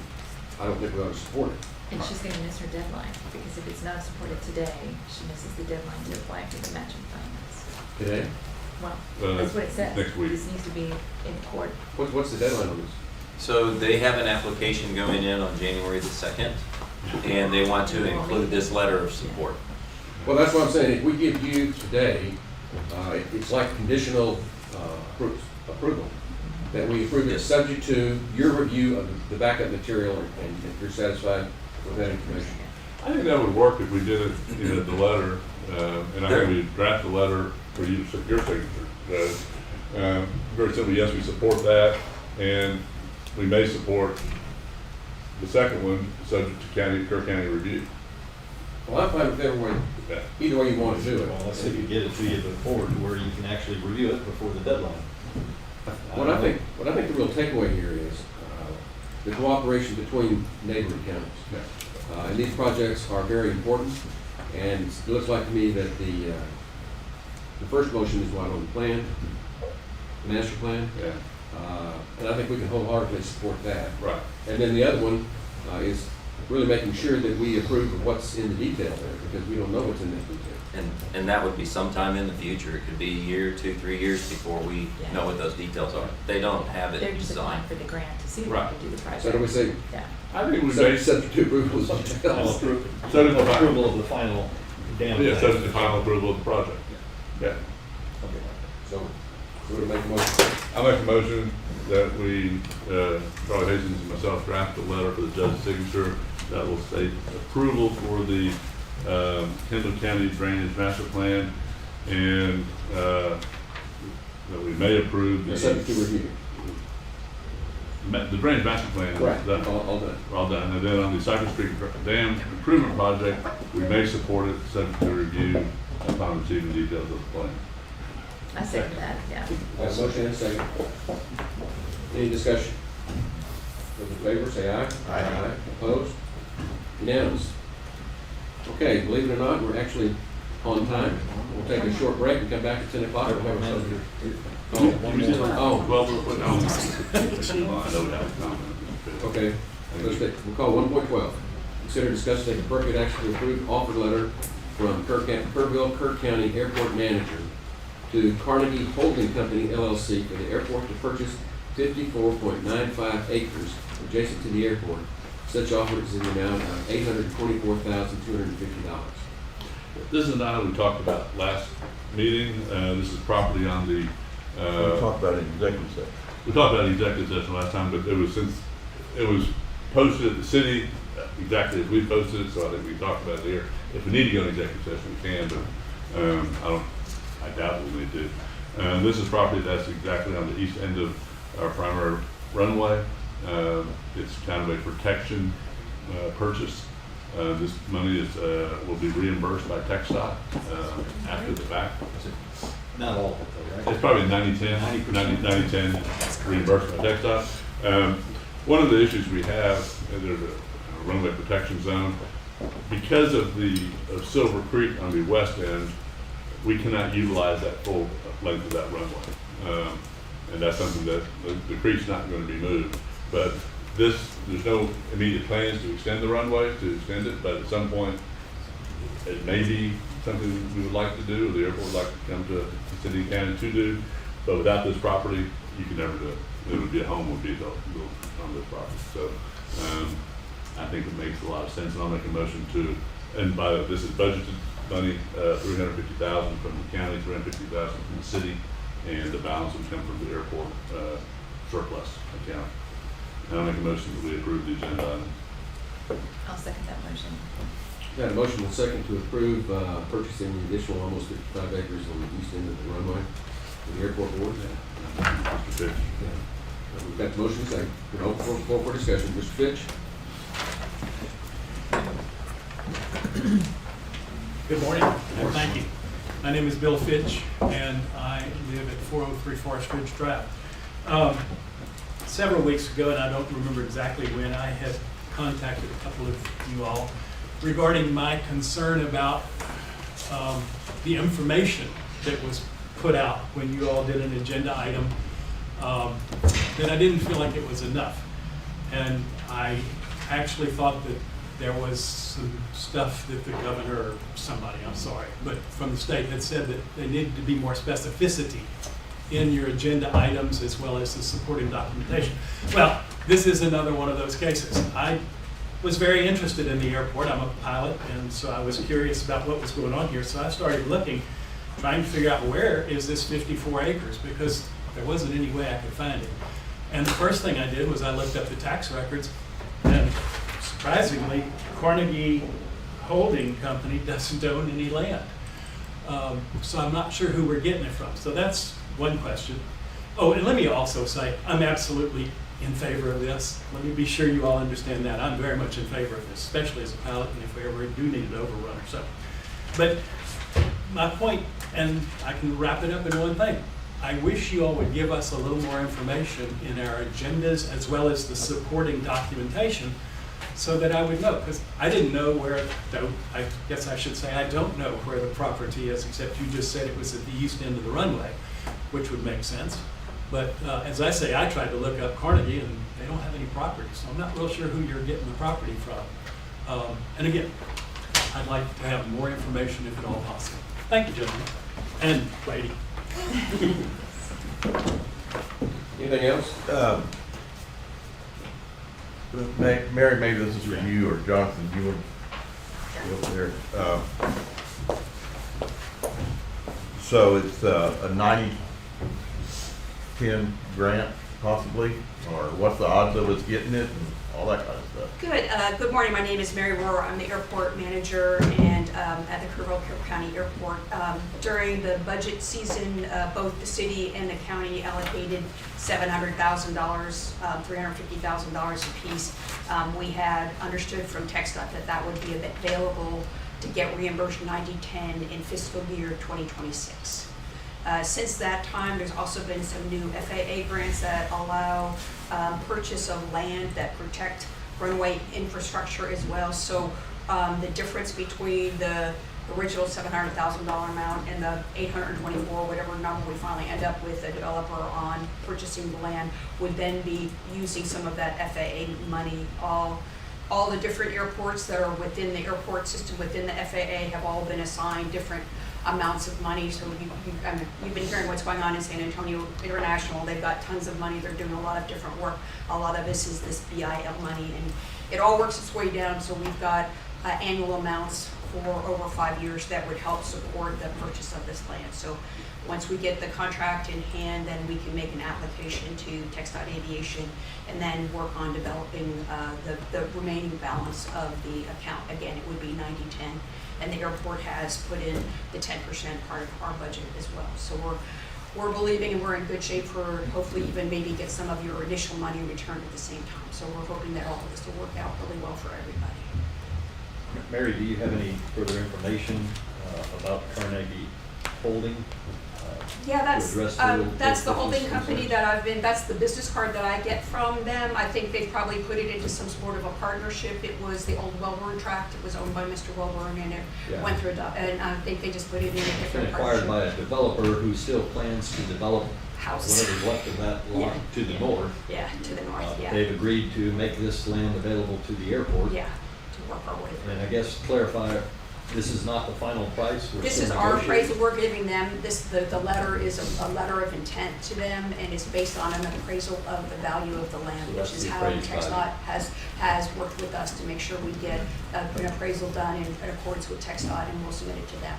I don't think we ought to support it. And she's gonna miss her deadline, because if it's not supported today, she misses the deadline to apply for the matching funds. Today? Well, that's what it says. next week. This needs to be in court. What's the deadline on this? So they have an application going in on January the 2nd, and they want to include this letter of support. Well, that's what I'm saying. If we give you today, it's like conditional approval, that we approve it subject to your review of the backup material, and if you're satisfied with that information. I think that would work if we did it, the letter, and I think we draft the letter for you, your signature. Very simply, yes, we support that, and we may support the second one, subject to Kerr County review. Well, I'm fine with either way you want to do it. Well, let's see if you get it to you before, to where you can actually review it before the deadline. What I think the real takeaway here is the cooperation between neighboring counties. And these projects are very important, and it looks like to me that the first motion is what, on the plan, the master plan? Yeah. And I think we can wholeheartedly support that. Right. And then the other one is really making sure that we approve of what's in the detail there, because we don't know what's in that detail. And that would be sometime in the future. It could be a year, 2, 3 years before we know what those details are. They don't have it They're just applying designed. for the grant to see if Right. they can do the project. So do we say, Yeah. I think we may, subject to approval of something else? Approval of the final dam. yeah, subject to final approval of the project. Yeah. So we'll make a motion. I make a motion that we, Charlie Hastings and myself, draft a letter for the judge's signature that will state approval for the Kendall County Drainage Master Plan, and that we may approve the Subject to review. the Drainage Master Plan. Right, Is done. all done. All done. And then on the Cypress Creek Dam Improvement Project, we may support it subject to review upon receiving details of the plan. I second that, yeah. Got a motion and a second. Any discussion? Those in favor, say aye. Aye. Opposed? Unanimous. Okay, believe it or not, we're actually on time. We'll take a short break and come back at 10 o'clock. We'll have our subject. Oh, Well, I know we have a comment. okay. We'll call 1.12. Consider discussing take appropriate action to approve offer letter from Kerrville, Kirk County Airport Manager to Carnegie Holding Company LLC for the airport to purchase 54.95 acres adjacent to the airport. Such offer is in the amount of $824,250. This is an item we talked about last meeting. This is property on the, We talked about it in executive session. we talked about the executive session last time, but it was posted at the city, exactly as we posted it, so I think we talked about it here. If we need to go to executive session, we can, but I doubt we'll need to. This is property that's exactly on the east end of our primary runway. It's kind of a protection purchase. This money will be reimbursed by TxDOT after the fact. Not all of it though, right? It's probably 90-10 reimbursed by TxDOT. One of the issues we have, there's a runway protection zone. Because of Silver Creek on the west end, we cannot utilize that full length of that runway. And that's something that the creek's not going to be moved. But there's no immediate plans to extend the runway, but at some point, it may be something we would like to do, or the airport would like to come to the city and county to do. But without this property, you can never do it. It would be a home would be built on this property. So I think it makes a lot of sense, and I'll make a motion to, and by the way, this is budgeted money, $350,000 from the county, $350,000 from the city, and the balance would come from the airport surplus account. And I'll make a motion that we approve the agenda item. I'll second that motion. Got a motion and a second to approve purchasing the additional almost 55 acres on the east end of the runway for the airport board. Mr. Fitch. We've got the motion and second. We're open for discussion. Mr. Fitch? Good morning, and thank you. My name is Bill Fitch, and I live at 403 Forest Ridge Drive. Several weeks ago, and I don't remember exactly when, I had contacted a couple of you all regarding my concern about the information that was put out when you all did an agenda item, that I didn't feel like it was enough. And I actually thought that there was some stuff that the governor, or somebody, I'm sorry, but from the state had said that there needed to be more specificity in your agenda items as well as the supporting documentation. Well, this is another one of those cases. I was very interested in the airport. I'm a pilot, and so I was curious about what was going on here. So I started looking, trying to figure out where is this 54 acres, because there wasn't any way I could find it. And the first thing I did was I looked up the tax records, and surprisingly, Carnegie Holding Company doesn't own any land. So I'm not sure who we're getting it from. So that's one question. Oh, and let me also say, I'm absolutely in favor of this. Let me be sure you all understand that. I'm very much in favor of this, especially as a pilot, and if we ever do need an overrun or so. But my point, and I can wrap it up in one thing, I wish you all would give us a little more information in our agendas as well as the supporting documentation so that I would know, because I didn't know where, though I guess I should say I don't know where the property is, except you just said it was at the east end of the runway, which would make sense. But as I say, I tried to look up Carnegie and they don't have any property, so I'm not real sure who you're getting the property from. And again, I'd like to have more information if at all possible. Thank you, gentlemen. And lady. Anything else? Mary, maybe this is for you, or Jonathan, you would go up there. So it's a 90-10 grant, possibly, or what's the odds of us getting it, and all that kind of stuff? Good. Good morning. My name is Mary Rohr. I'm the airport manager and at the Kerrville County Airport. During the budget season, both the city and the county allocated $700,000, $350,000 apiece. We had understood from TxDOT that that would be available to get reimbursed 90-10 in fiscal year 2026. Since that time, there's also been some new FAA grants that allow purchase of land that protect runway infrastructure as well. So the difference between the original $700,000 amount and the $824, whatever number we finally end up with, the developer on purchasing the land would then be using some of that FAA money. All the different airports that are within the airport system within the FAA have all been assigned different amounts of money. So you've been hearing what's going on in San Antonio International. They've got tons of money. They're doing a lot of different work. A lot of this is this BIL money, and it all works its way down. So we've got annual amounts for over 5 years that would help support the purchase of this land. So once we get the contract in hand, then we can make an application to TxDOT Aviation and then work on developing the remaining balance of the account. Again, it would be 90-10. And the airport has put in the 10% part of our budget as well. So we're believing and we're in good shape for hopefully even maybe get some of your initial money returned at the same time. So we're hoping that all of this will work out really well for everybody. Mary, do you have any further information about Carnegie Holding? Yeah, that's the holding business company that that's the business card that I get from them. I think they've probably put it into some sort of a partnership. It was the old Wellborn tract. It was owned by Mr. Wellborn, and it went through, and I think they just put it in a It's been different acquired partnership. by a developer who still plans to develop House. whatever's left of that lot to the north. Yeah, to the north, yeah. They've agreed to make this land available to the airport. Yeah, to work our way through. And I guess clarify, this is not the final price? We're This still is our negotiating? appraisal we're giving them. The letter is a letter of intent to them, and it's based on an appraisal of the value of the land, So which that's is the how appraised TxDOT has worked with us to make sure we get an appraisal done in accordance with TxDOT, and we'll submit it to them.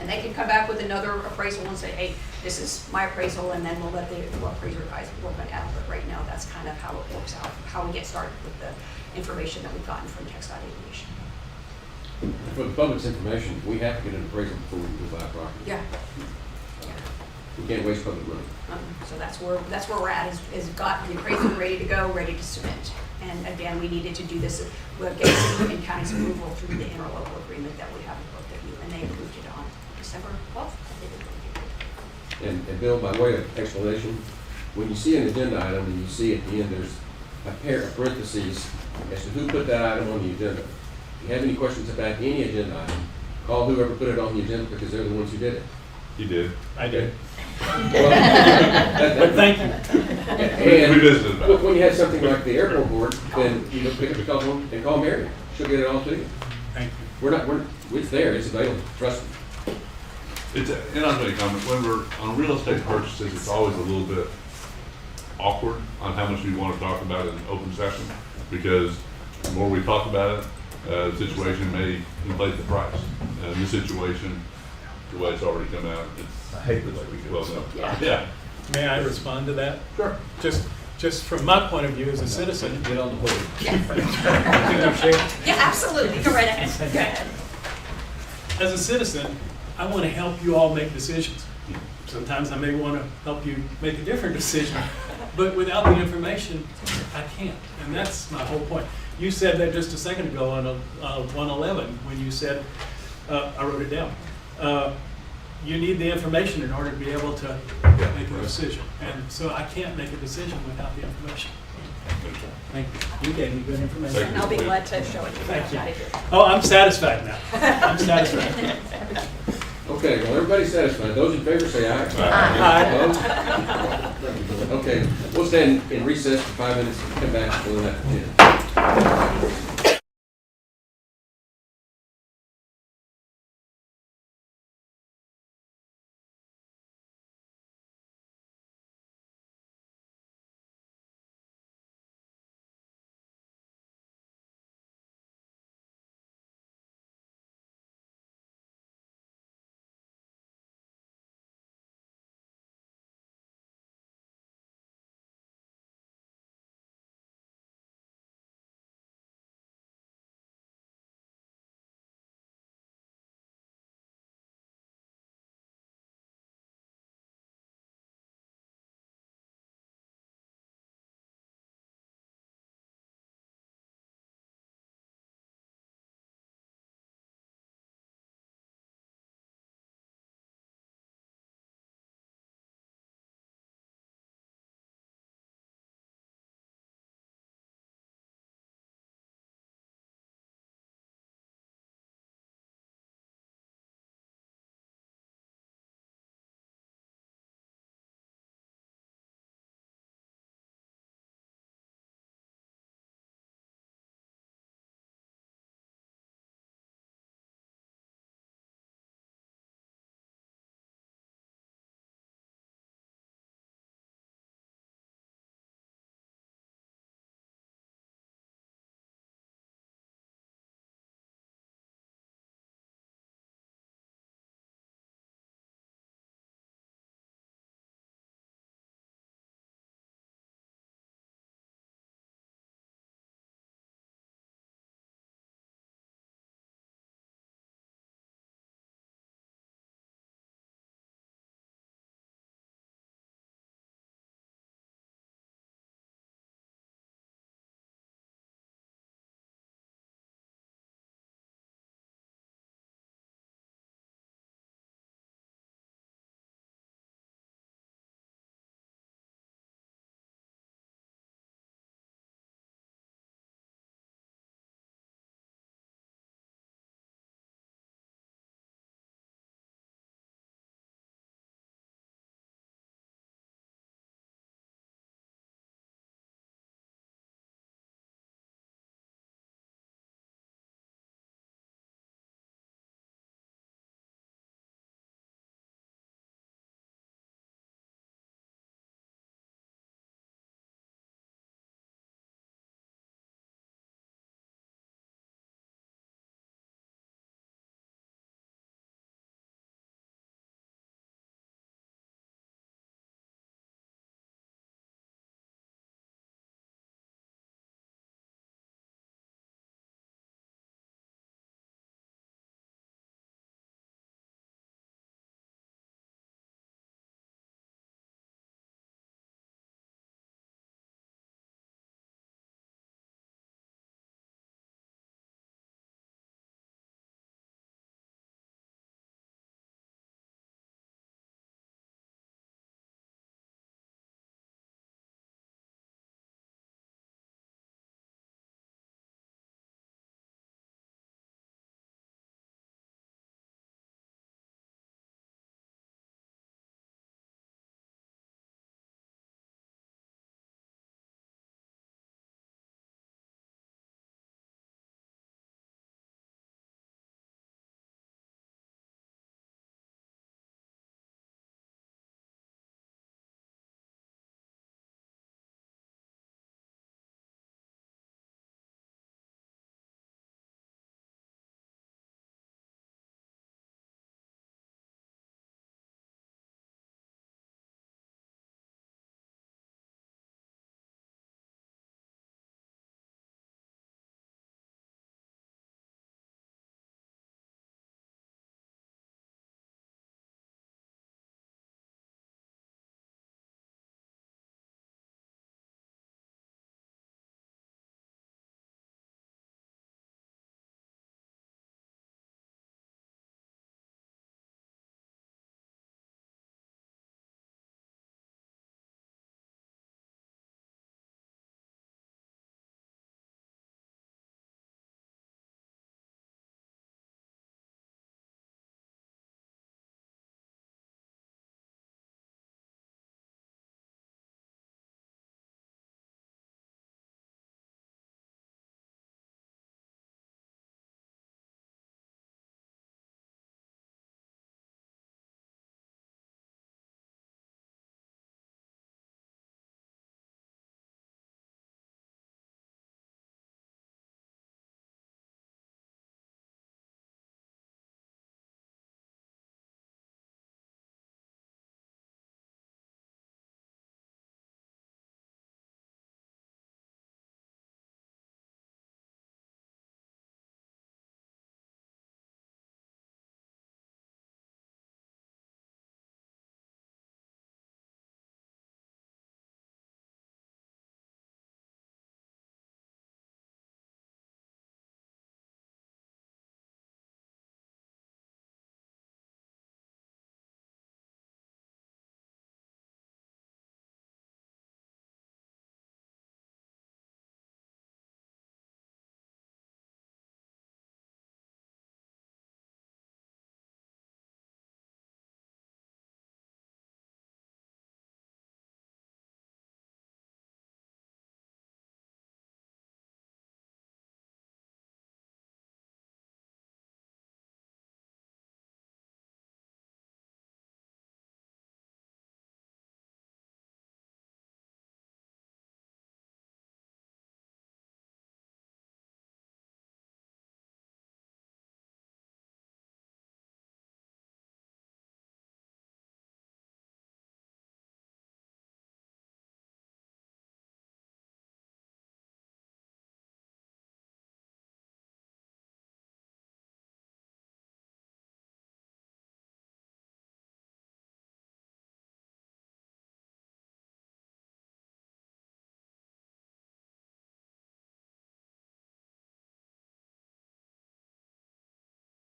And they can come back with another appraisal and say, hey, this is my appraisal, and then we'll let the appraiser guys work it out. But right now, that's kind of how it works out, how we get started with the information that we've gotten from TxDOT Aviation. For the public's information, we have to get an appraisal before we can buy property. Yeah. We can't waste public money. So that's where we're at, is got the appraisal ready to go, ready to submit. And again, we needed to do this, we'll get city and county's approval through the interlocal agreement that we have with both of you, and they approved it on December 12th. And Bill, by way of explanation, when you see an agenda item and you see at the end, there's a pair of parentheses as to who put that item on the agenda. If you have any questions about any agenda item, call whoever put it on the agenda because they're the ones who did it. You did. I did. Well, Thank you. And We visited about it. when you have something like the airport board, then you pick up the telephone and call Mary. She'll get it all to you. Thank you. It's there, it's available, trust me. And I'll make a comment, when we're on real estate purchases, it's always a little bit awkward on how much we want to talk about in open session, because the more we talk about it, the situation may inflate the price. And in this situation, the way it's already come out, I hate this. well done. Yeah. May I respond to that? Sure. Just from my point of view as a citizen. Get on the podium. Can you share? Yeah, absolutely, go right ahead, go ahead. As a citizen, I want to help you all make decisions. Sometimes I may want to help you make a different decision, but without the information, I can't. And that's my whole point. You said that just a second ago on 111 when you said, I wrote it down, you need the information in order to be able to make a decision. And so I can't make a decision without the information. Thank you. You gave me good information. Thank you. I'll be glad to show it to you. Thank you. Out of here. Oh, I'm satisfied now. I'm satisfied. Okay, well, everybody's satisfied. Those in favor say aye. Aye. Opposed? Okay, we'll stand in recess for 5 minutes and come back for that.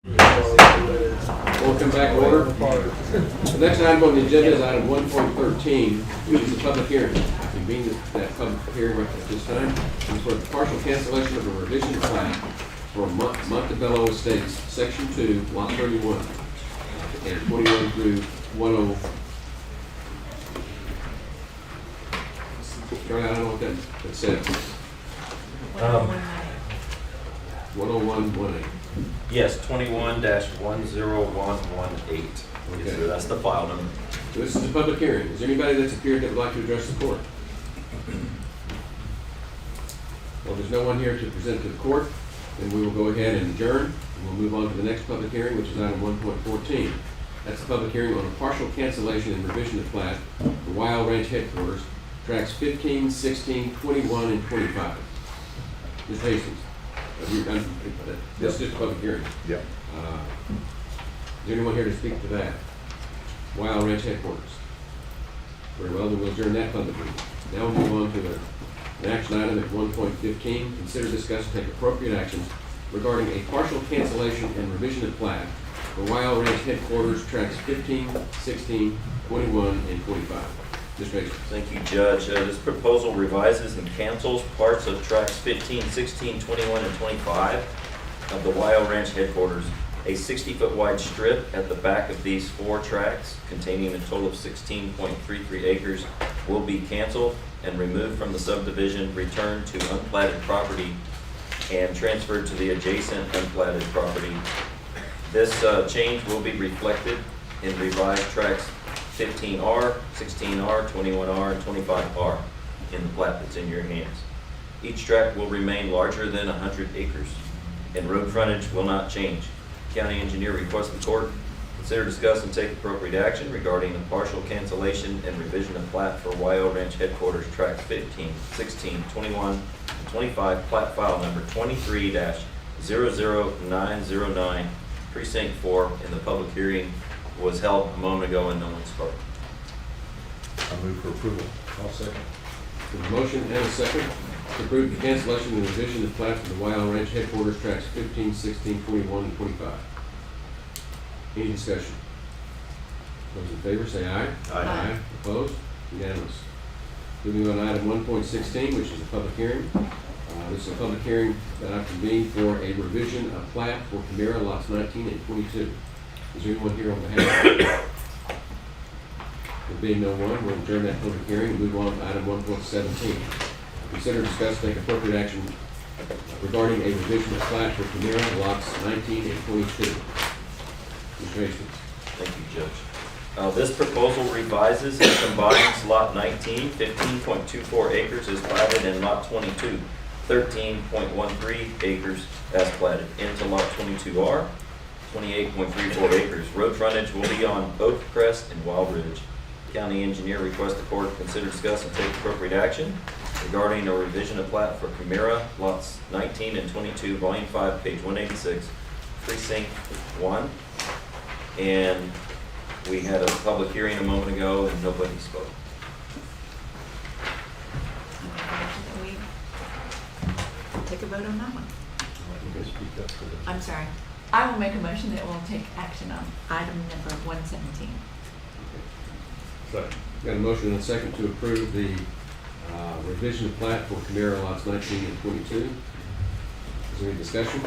Welcome back, order. The next item on the agenda is item 1.13, which is a public hearing. I convene that public hearing right at this time. It's for the partial cancellation of a revision plan for Montebello Estates, Section 2, Lot 31, and 21 through 10. Charlie, I don't know what that says. 10118. Yes, 21-10118. Okay. So that's the file number. So this is a public hearing. Is there anybody that's appeared that would like to address the court? Well, there's no one here to present to the court, then we will go ahead and adjourn, and we'll move on to the next public hearing, which is item 1.14. That's a public hearing on a partial cancellation and revision of plat for Wild Ranch headquarters, tracks 15, 16, 21, and 25. Ms. Hastings, that's just a public hearing. Yeah. Is there anyone here to speak to that? Wild Ranch headquarters. Very well, then we'll adjourn that public hearing. Now we'll move on to an action item at 1.15. Consider, discuss, and take appropriate actions regarding a partial cancellation and revision of plat for Wild Ranch headquarters, tracks 15, 16, 21, and 25. Mr. Hastings. Thank you, Judge. This proposal revises and cancels parts of tracks 15, 16, 21, and 25 of the Wild Ranch headquarters. A 60-foot wide strip at the back of these 4 tracks, containing a total of 16.33 acres, will be canceled and removed from the subdivision, returned to unplatted property, and transferred to the adjacent unplatted property. This change will be reflected in revised tracks 15R, 16R, 21R, and 25R in the plat that's in your hands. Each tract will remain larger than 100 acres, and road frontage will not change. County engineer requests the court consider, discuss, and take appropriate action regarding the partial cancellation and revision of plat for Wild Ranch headquarters, tracks 15, 16, 21, and 25, plat file number 23-00909, precinct 4, and the public hearing was held a moment ago and no one spoke. I move for approval. I'll second. There's a motion and a second to approve the cancellation and revision of plat for the Wild Ranch headquarters, tracks 15, 16, 21, and 25. Any discussion? Those in favor say aye. Aye. Opposed? Unanimous. Moving on to item 1.16, which is a public hearing. This is a public hearing that I've convened for a revision of plat for Chimera lots 19 and 22. Is there anyone here on behalf of there being no one, we'll adjourn that public hearing and move on to item 1.17. Consider, discuss, take appropriate action regarding a revision of plat for Chimera lots 19 and 22. Mr. Hastings. Thank you, Judge. This proposal revises and combines lot 19, 15.24 acres as platted, and lot 22, 13.13 acres as platted, into lot 22R, 28.34 acres. Road frontage will be on Oak Crest and Wild Ridge. County engineer requests the court consider, discuss, and take appropriate action regarding a revision of plat for Chimera lots 19 and 22, volume 5, page 186, precinct 1. And we had a public hearing a moment ago and nobody spoke. We take a vote on that one. I'm sorry. I will make a motion that we'll take action on item number 117. Second. Got a motion and a second to approve the revision of plat for Chimera lots 19 and 22. Is there any discussion?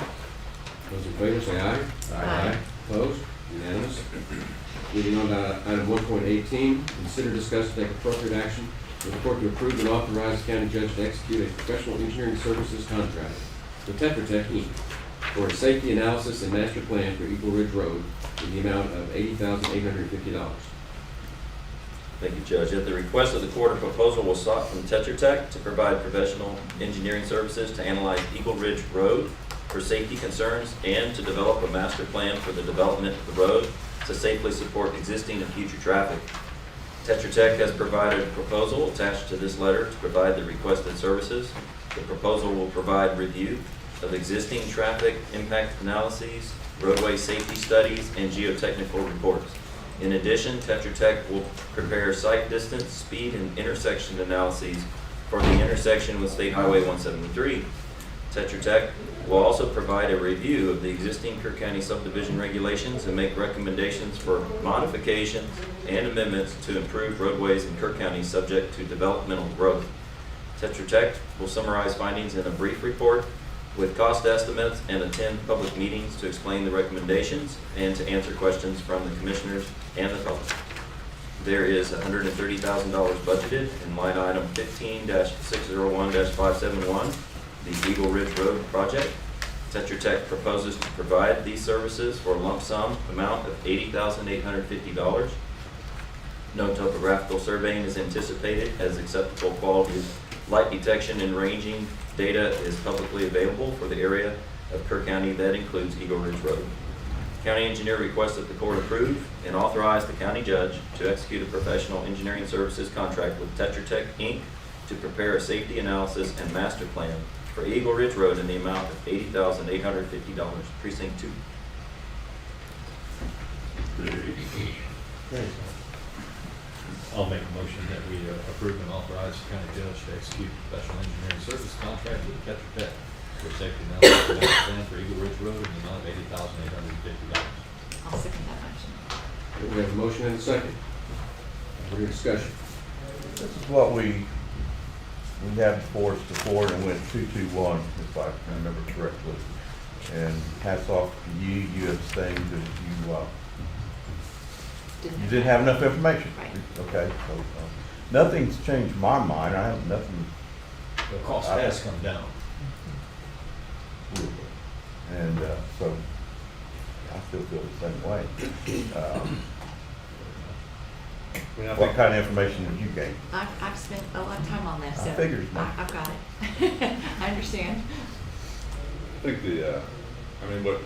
Those in favor say aye. Aye. Opposed? Unanimous. Moving on to item 1.18, consider, discuss, and take appropriate action for the court to approve and authorize the county judge to execute a professional engineering services contract with Tetra Tech Inc. for a safety analysis and master plan for Eagle Ridge Road in the amount of $80,850. Thank you, Judge. At the request of the court, a proposal was sought from Tetra Tech to provide professional engineering services to analyze Eagle Ridge Road for safety concerns and to develop a master plan for the development of the road to safely support existing and future traffic. Tetra Tech has provided a proposal attached to this letter to provide the requested services. The proposal will provide review of existing traffic impact analyses, roadway safety studies, and geotechnical reports. In addition, Tetra Tech will prepare site distance, speed, and intersection analyses for the intersection with State Highway 173. Tetra Tech will also provide a review of the existing Kirk County subdivision regulations and make recommendations for modifications and amendments to improve roadways in Kirk County subject to developmental growth. Tetra Tech will summarize findings in a brief report with cost estimates and attend public meetings to explain the recommendations and to answer questions from the commissioners and the public. There is $130,000 budgeted in line item 15-601-571, the Eagle Ridge Road project. Tetra Tech proposes to provide these services for a lump sum amount of $80,850. No topographical surveying is anticipated, as acceptable quality light detection and ranging data is publicly available for the area of Kirk County that includes Eagle Ridge Road. County engineer requests that the court approve and authorize the county judge to execute a professional engineering services contract with Tetra Tech, Inc. to prepare a safety analysis and master plan for Eagle Ridge Road in the amount of $80,850, precinct 2. I'll make a motion that we approve and authorize the county judge to execute a professional engineering service contract with Tetra Tech for safety analysis and master plan for Eagle Ridge Road in the amount of $80,850. I'll second that motion. We have a motion and a second. Any discussion? This is what we had before us before, and it went 2-2-1, if I remember correctly. And hats off to you, you abstained because you didn't have enough information. Right. Okay, so nothing's changed my mind. I have nothing. The cost has come down. And so I still feel the same way. What kind of information did you gain? I've spent a lot of time on this, so I figured as much. I've got it. I understand. I think what,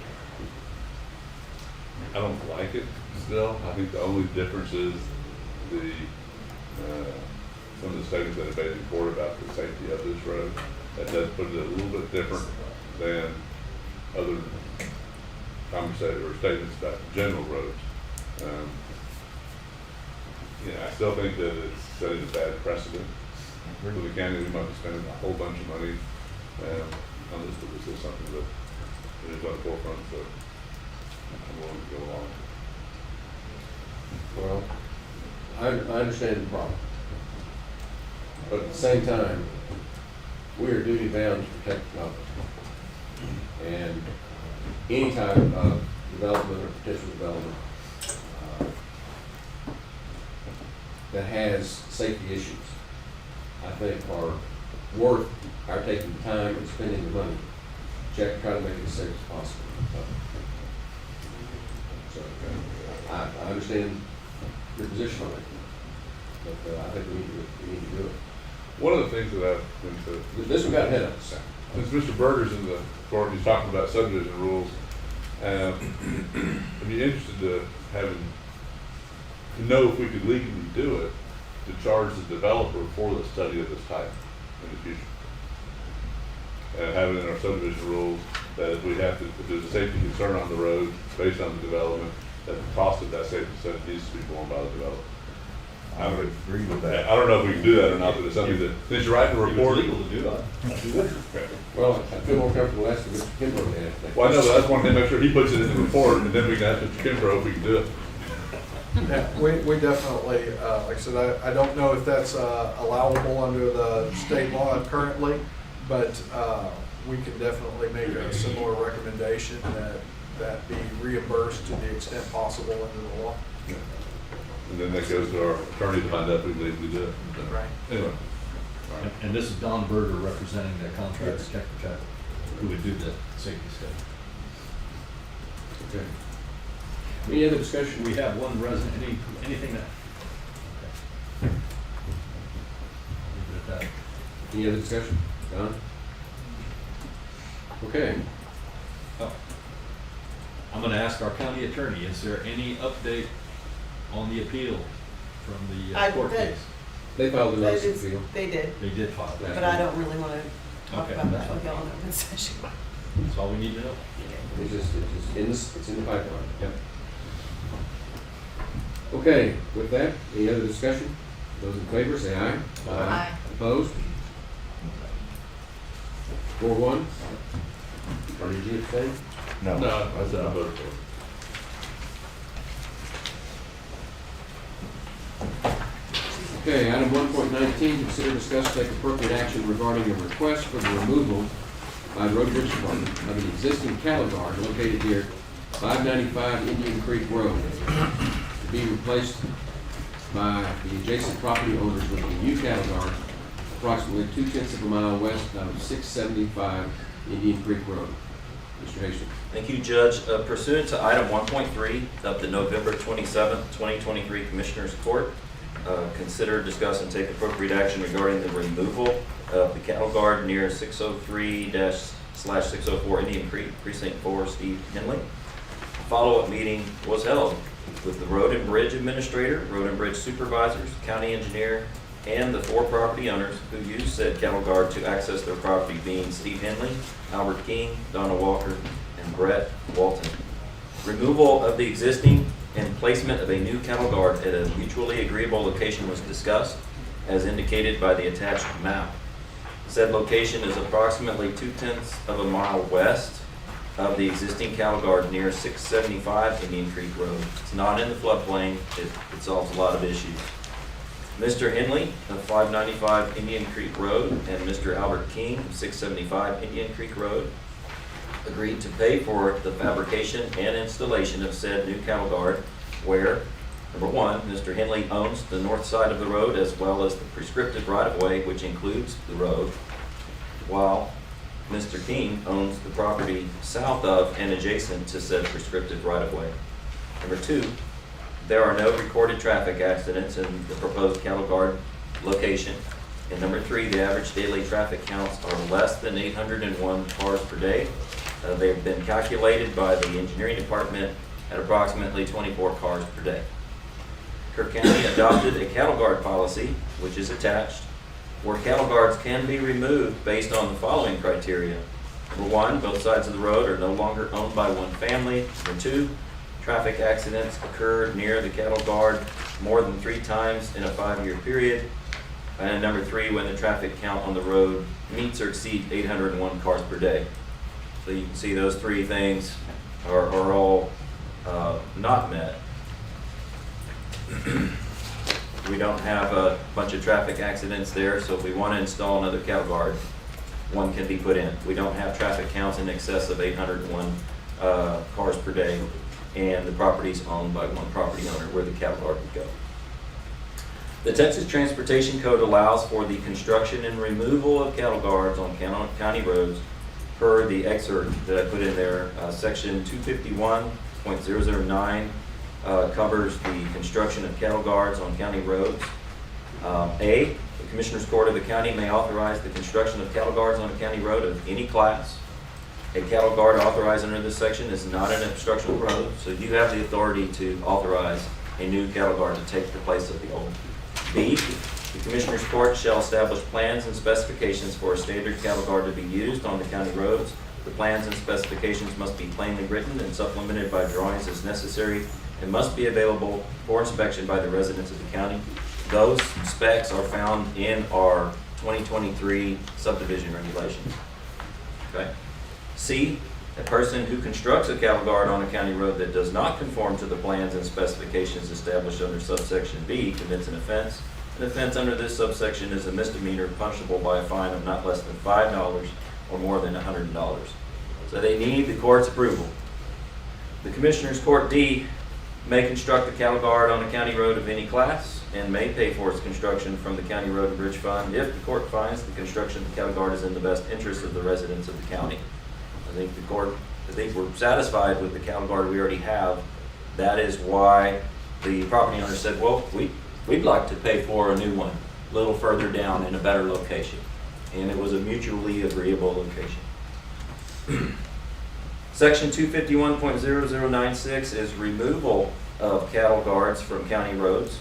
I don't like it still. I think the only difference is some of the statements that have been in court about the safety of this road. That does put it a little bit different than other conversations or statements about general roads. I still think that it's setting a bad precedent. For the county, we might be spending a whole bunch of money on this, but this is something that is on the forefront, so I'm willing to go along. Well, I understand the problem. But at the same time, we are duty bound to protect the public. And any type of development or potential development that has safety issues, I think are worth our taking the time and spending the money to try to make it as safe as possible. So I understand your position on it, but I think we need to do it. One of the things that I've been to, This one got ahead of us. since Mr. Berger's in the court, he's talking about subdivision rules. I'd be interested to know if we could legally do it, to charge the developer for the study of this type in the future. And have it in our subdivision rules that if there's a safety concern on the road based on the development, that the cost of that safety study needs to be borne by the developer. I would agree with that. I don't know if we can do that or not, but it's something that, since you're writing a report. It's legal to do that. Well, I feel more comfortable asking Mr. Kimbrough to ask that. Well, I know, but I just wanted to make sure he puts it in the report, and then we can ask Mr. Kimbrough if we can do it. Yeah, we definitely, like I said, I don't know if that's allowable under the state law currently, but we can definitely make a similar recommendation that be reimbursed to the extent possible under the law. And then that goes to our attorney to find out if we legally do it. Right. Anyway. And this is Don Berger representing the contractor, Tetra Tech, who would do the safety study. Okay. Any other discussion? We have one resident, anything that? Okay. Leave it at that. Any other discussion? Don? Okay. Oh. I'm gonna ask our county attorney, is there any update on the appeal from the court case? They filed a notice of appeal. They did, They did file that. but I don't really want to talk Okay, about that's that with fine. y'all in open session. That's all we need to know. It's in the pipeline. Yep. Okay, with that, any other discussion? Those in favor, say aye. Aye. Opposed? 4-1. Or did you abstain? No, I said I voted for it. Okay, item 1.19, consider, discuss, take appropriate action regarding a request for the removal by the Road and Bridge Department of an existing cattle guard located near 595 Indian Creek Road to be replaced by the adjacent property owners with a new cattle guard approximately 0.2 of a mile west of 675 Indian Creek Road. Mr. Hastings. Thank you, Judge. Pursuant to item 1.3 of the November 27th, 2023 Commissioners Court, consider, discuss, and take appropriate action regarding the removal of the cattle guard near 603-/604 Indian Creek, Precinct 4, Steve Henley. A follow-up meeting was held with the Road and Bridge Administrator, Road and Bridge Supervisors, County Engineer, and the 4 property owners who used said cattle guard to access their property, being Steve Henley, Albert King, Donna Walker, and Brett Walton. Removal of the existing and placement of a new cattle guard at a mutually agreeable location was discussed, as indicated by the attached map. Said location is approximately 0.2 of a mile west of the existing cattle guard near 675 Indian Creek Road. It's not in the floodplain. It solves a lot of issues. Mr. Henley of 595 Indian Creek Road and Mr. Albert King of 675 Indian Creek Road agreed to pay for the fabrication and installation of said new cattle guard, where, number 1, Mr. Henley owns the north side of the road as well as the prescriptive right-of-way, which includes the road, while Mr. King owns the property south of and adjacent to said prescriptive right-of-way. Number 2, there are no recorded traffic accidents in the proposed cattle guard location. And number 3, the average daily traffic counts are less than 801 cars per day. They've been calculated by the engineering department at approximately 24 cars per day. Kirk County adopted a cattle guard policy, which is attached, where cattle guards can be removed based on the following criteria. Number 1, both sides of the road are no longer owned by one family. Number 2, traffic accidents occurred near the cattle guard more than 3 times in a 5-year period. And number 3, when the traffic count on the road meets or exceeds 801 cars per day. So you can see those 3 things are all not met. We don't have a bunch of traffic accidents there, so if we want to install another cattle guard, one can be put in. We don't have traffic counts in excess of 801 cars per day, and the property is owned by one property owner where the cattle guard would go. The Texas Transportation Code allows for the construction and removal of cattle guards on county roads per the excerpt that I put in there. Section 251.009 covers the construction of cattle guards on county roads. A, the Commissioners Court of the county may authorize the construction of cattle guards on a county road of any class. A cattle guard authorized under this section is not an obstructional road, so you have the authority to authorize a new cattle guard to take the place of the old. B, the Commissioners Court shall establish plans and specifications for a standard cattle guard to be used on the county roads. The plans and specifications must be plainly written and supplemented by drawings as necessary and must be available for inspection by the residents of the county. Those specs are found in our 2023 subdivision regulations. Okay. C, a person who constructs a cattle guard on a county road that does not conform to the plans and specifications established under subsection B commits an offense. An offense under this subsection is a misdemeanor punishable by a fine of not less than $5 or more than $100. So they need the court's approval. The Commissioners Court D may construct a cattle guard on a county road of any class and may pay for its construction from the County Road and Bridge Fund if the court finds the construction of the cattle guard is in the best interest of the residents of the county. I think we're satisfied with the cattle guard we already have. That is why the property owner said, well, we'd like to pay for a new one a little further down in a better location. And it was a mutually agreeable location. Section 251.0096 is removal of cattle guards from county roads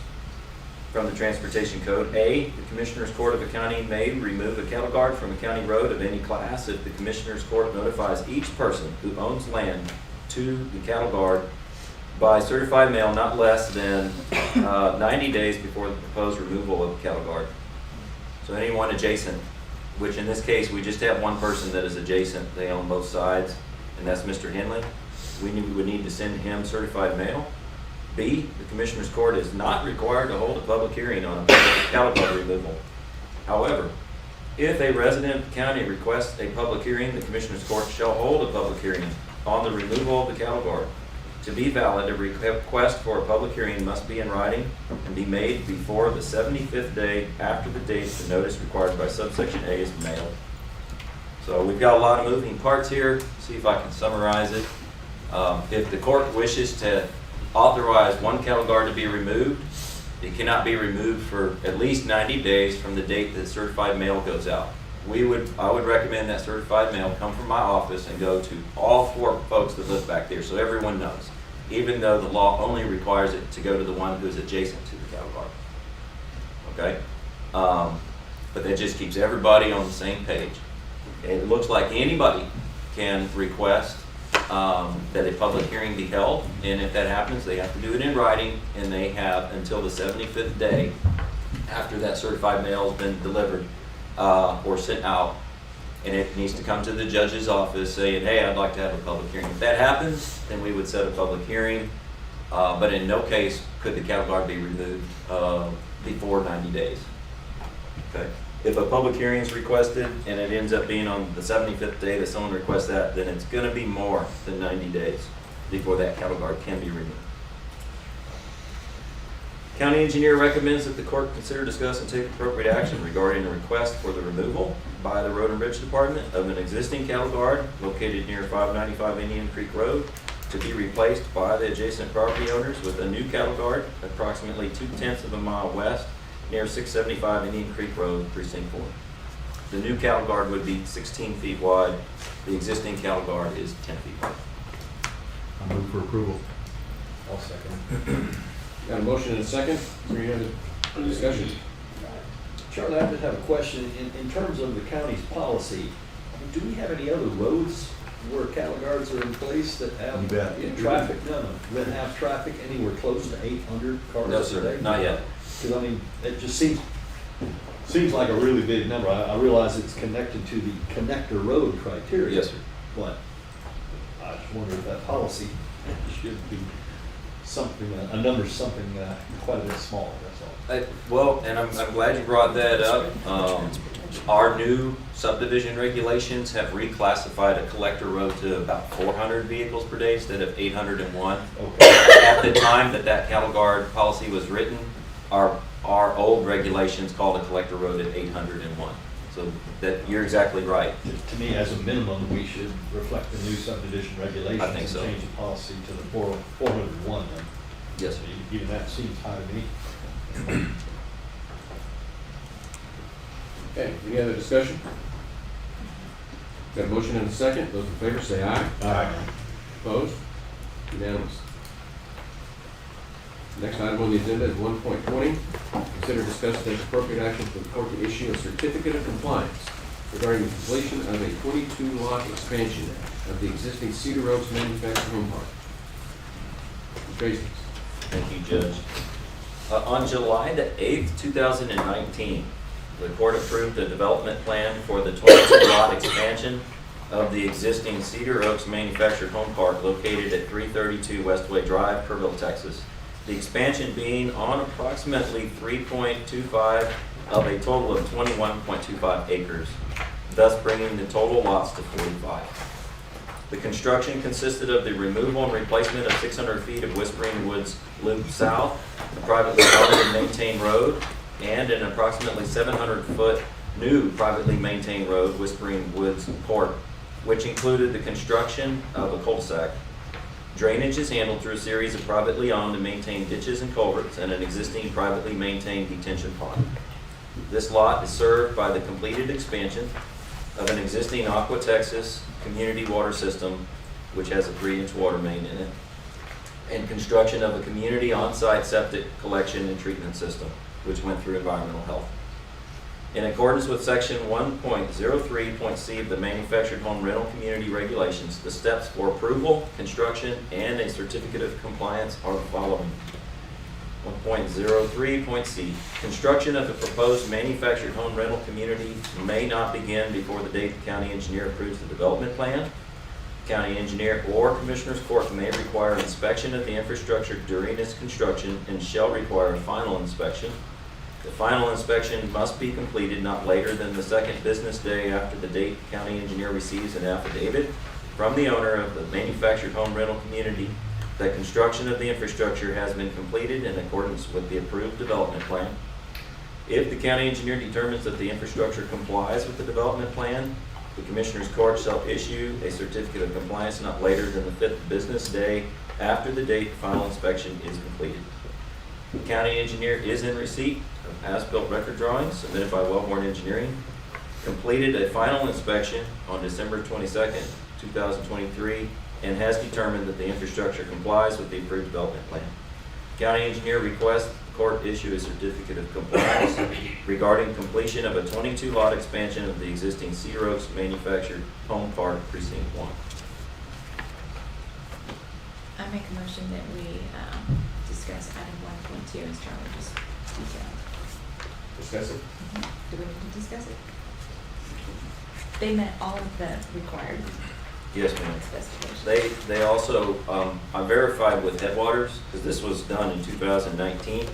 from the Transportation Code. A, the Commissioners Court of the county may remove a cattle guard from a county road of any class if the Commissioners Court notifies each person who owns land to the cattle guard by certified mail not less than 90 days before the proposed removal of the cattle guard. So anyone adjacent which in this case, we just have one person that is adjacent, they own both sides, and that's Mr. Henley. We would need to send him certified mail. B, the Commissioners Court is not required to hold a public hearing on a cattle guard removal. However, if a resident of the county requests a public hearing, the Commissioners Court shall hold a public hearing on the removal of the cattle guard. To be valid, a request for a public hearing must be in writing and be made before the 75th day after the date the notice required by subsection A is mailed. So we've got a lot of moving parts here. See if I can summarize it. If the court wishes to authorize one cattle guard to be removed, it cannot be removed for at least 90 days from the date that certified mail goes out. I would recommend that certified mail come from my office and go to all 4 folks that live back there, so everyone knows, even though the law only requires it to go to the one who's adjacent to the cattle guard. Okay? But that just keeps everybody on the same page. It looks like anybody can request that a public hearing be held, and if that happens, they have to do it in writing, and they have until the 75th day after that certified mail has been delivered or sent out, and it needs to come to the judge's office saying, hey, I'd like to have a public hearing. If that happens, then we would set a public hearing, but in no case could the cattle guard be removed before 90 days. Okay. If a public hearing is requested and it ends up being on the 75th day that someone requests that, then it's going to be more than 90 days before that cattle guard can be removed. County engineer recommends that the court consider, discuss, and take appropriate action regarding a request for the removal by the Road and Bridge Department of an existing cattle guard located near 595 Indian Creek Road to be replaced by the adjacent property owners with a new cattle guard approximately 2/10 of a mile west near 675 Indian Creek Road, Precinct 4. The new cattle guard would be 16 feet wide. The existing cattle guard is 10 feet wide. I move for approval. I'll second. Got a motion and a second. Is there any other discussion? Charlie, I just have a question. In terms of the county's policy, do we have any other roads where cattle guards are in place that have You bet. traffic? No, that have traffic anywhere close to 800 cars No, a sir, day? not yet. Because, I mean, it just seems like a really big number. I realize it's connected to the connector road criteria. Yes, sir. But I just wonder if that policy should be something, a number something quite a bit smaller, that's all. Well, and I'm glad you brought that up. Our new subdivision regulations have reclassified a collector road to about 400 vehicles per day instead of 801. Okay. At the time that cattle guard policy was written, our old regulations called a collector road at 801. So that you're exactly right. To me, as a minimum, we should reflect the new subdivision regulations. I think so. And change the policy to the 401 then. Yes, sir. Even that seems high to me. Okay, any other discussion? Got a motion and a second. Those in favor say aye. Aye. Opposed? Unanimous. Next item on the agenda is 1.20. Consider, discuss, and take appropriate action for the court to issue a certificate of compliance regarding the completion of a 22-lot expansion of the existing Cedar Oaks manufactured home park. Tracy. Thank you, Judge. On July the 8th, 2019, the court approved a development plan for the 22-lot expansion of the existing Cedar Oaks manufactured home park located at 332 Westway Drive, Kerrville, Texas. The expansion being on approximately 3.25 of a total of 21.25 acres, thus bringing the total lots to 45. The construction consisted of the removal and replacement of 600 feet of Whispering Woods Loop South, a privately owned and maintained road, and an approximately 700-foot new privately maintained road, Whispering Woods Court, which included the construction of a cul-de-sac. Drainage is handled through a series of privately owned and maintained ditches and culverts and an existing privately maintained detention pond. This lot is served by the completed expansion of an existing Aqua Texas community water system, which has a 3-inch water main in it, and construction of a community on-site septic collection and treatment system, which went through environmental health. In accordance with section 1.03.c of the Manufactured Home Rental Community Regulations, the steps for approval, construction, and a certificate of compliance are the following. 1.03.c, construction of the proposed manufactured home rental community may not begin before the date the county engineer approves the development plan. County engineer or commissioner's court may require inspection of the infrastructure during its construction and shall require a final inspection. The final inspection must be completed not later than the second business day after the date the county engineer receives an affidavit from the owner of the manufactured home rental community that construction of the infrastructure has been completed in accordance with the approved development plan. If the county engineer determines that the infrastructure complies with the development plan, the Commissioner's Court shall issue a certificate of compliance not later than the 5th business day after the date the final inspection is completed. The county engineer is in receipt of as-built record drawings submitted by Wellborn Engineering, completed a final inspection on December 22nd, 2023, and has determined that the infrastructure complies with the approved development plan. County engineer requests the court issue a certificate of compliance regarding completion of a 22-lot expansion of the existing Cedar Oaks manufactured home park precinct 1. I make a motion that we discuss item 1.2 as Charlie just detailed. Discuss it? Do we need to discuss it? They met all of the required Yes, ma'am. specifications. They also, I verified with Headwaters, because this was done in 2019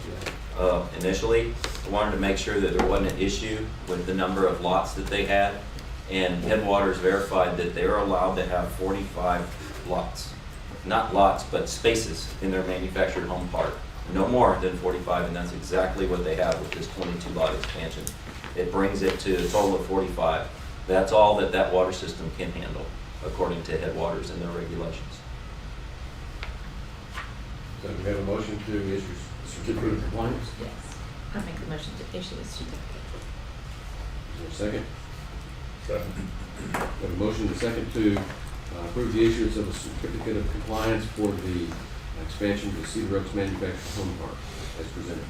initially. I wanted to make sure that there wasn't an issue with the number of lots that they had. And Headwaters verified that they are allowed to have 45 lots. Not lots, but spaces in their manufactured home park. No more than 45, and that's exactly what they have with this 22-lot expansion. It brings it to a total of 45. That's all that that water system can handle, according to Headwaters and their regulations. So we have a motion to issue certificate of compliance. Yes. I make the motion to issue a certificate. Is there a second? Second. We have a motion and a second to approve the issuance of a certificate of compliance for the expansion of the Cedar Oaks manufactured home park as presented.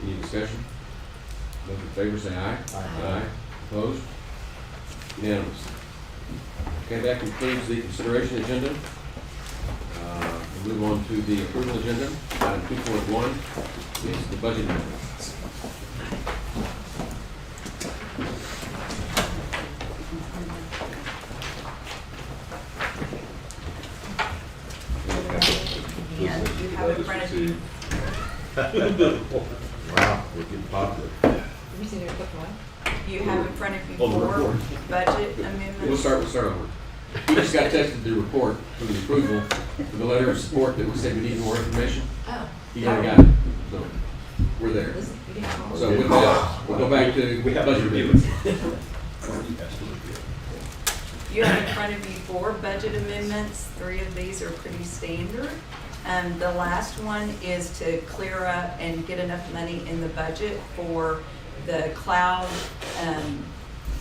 Any discussion? Those in favor say aye. Aye. Opposed? Unanimous. Okay, that concludes the consideration agenda. We'll move on to the approval agenda. Item 2.1 is the budget amendments. And you have in front of you, Wow, we're getting popular. We see there a quick one. you have in front of you On the 4 report. budget We'll amendments. start over. We just got tested the report for the approval, for the letter of support that we said we need more information. Oh. He already got it, so we're there. Listen, you didn't call. So with that, we'll go back to budget review. You have in front of you 4 budget amendments. 3 of these are pretty standard. The last one is to clear up and get enough money in the budget for the cloud,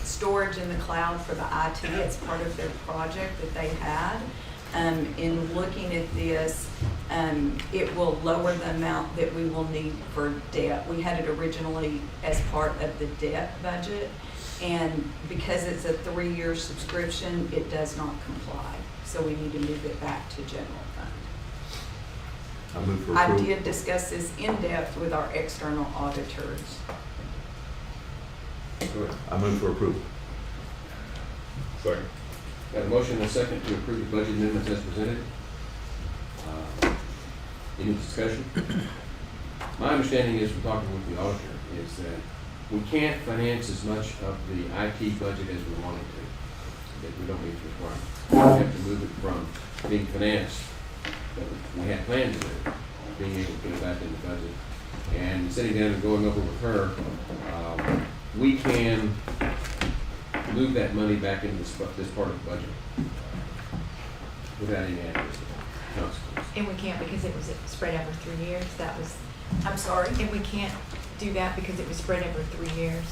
storage in the cloud for the IT. It's part of their project that they had. In looking at this, it will lower the amount that we will need for debt. We had it originally as part of the debt budget, and because it's a 3-year subscription, it does not comply. So we need to move it back to general fund. I move for I approval. did discuss this in depth with our external auditors. Go ahead. I move for approval. Second. Got a motion and a second to approve the budget amendments as presented. Any discussion? My understanding is, from talking with the auditor, is that we can't finance as much of the IT budget as we wanted to, that we don't meet the requirements. We have to move it from being financed, that we had planned to do, being able to put it back in the budget. And sitting down and going over with her, we can move that money back into this part of the budget without any adverse consequence. And we can't because it was spread over 3 years. That was, I'm sorry? and we can't do that because it was spread over 3 years.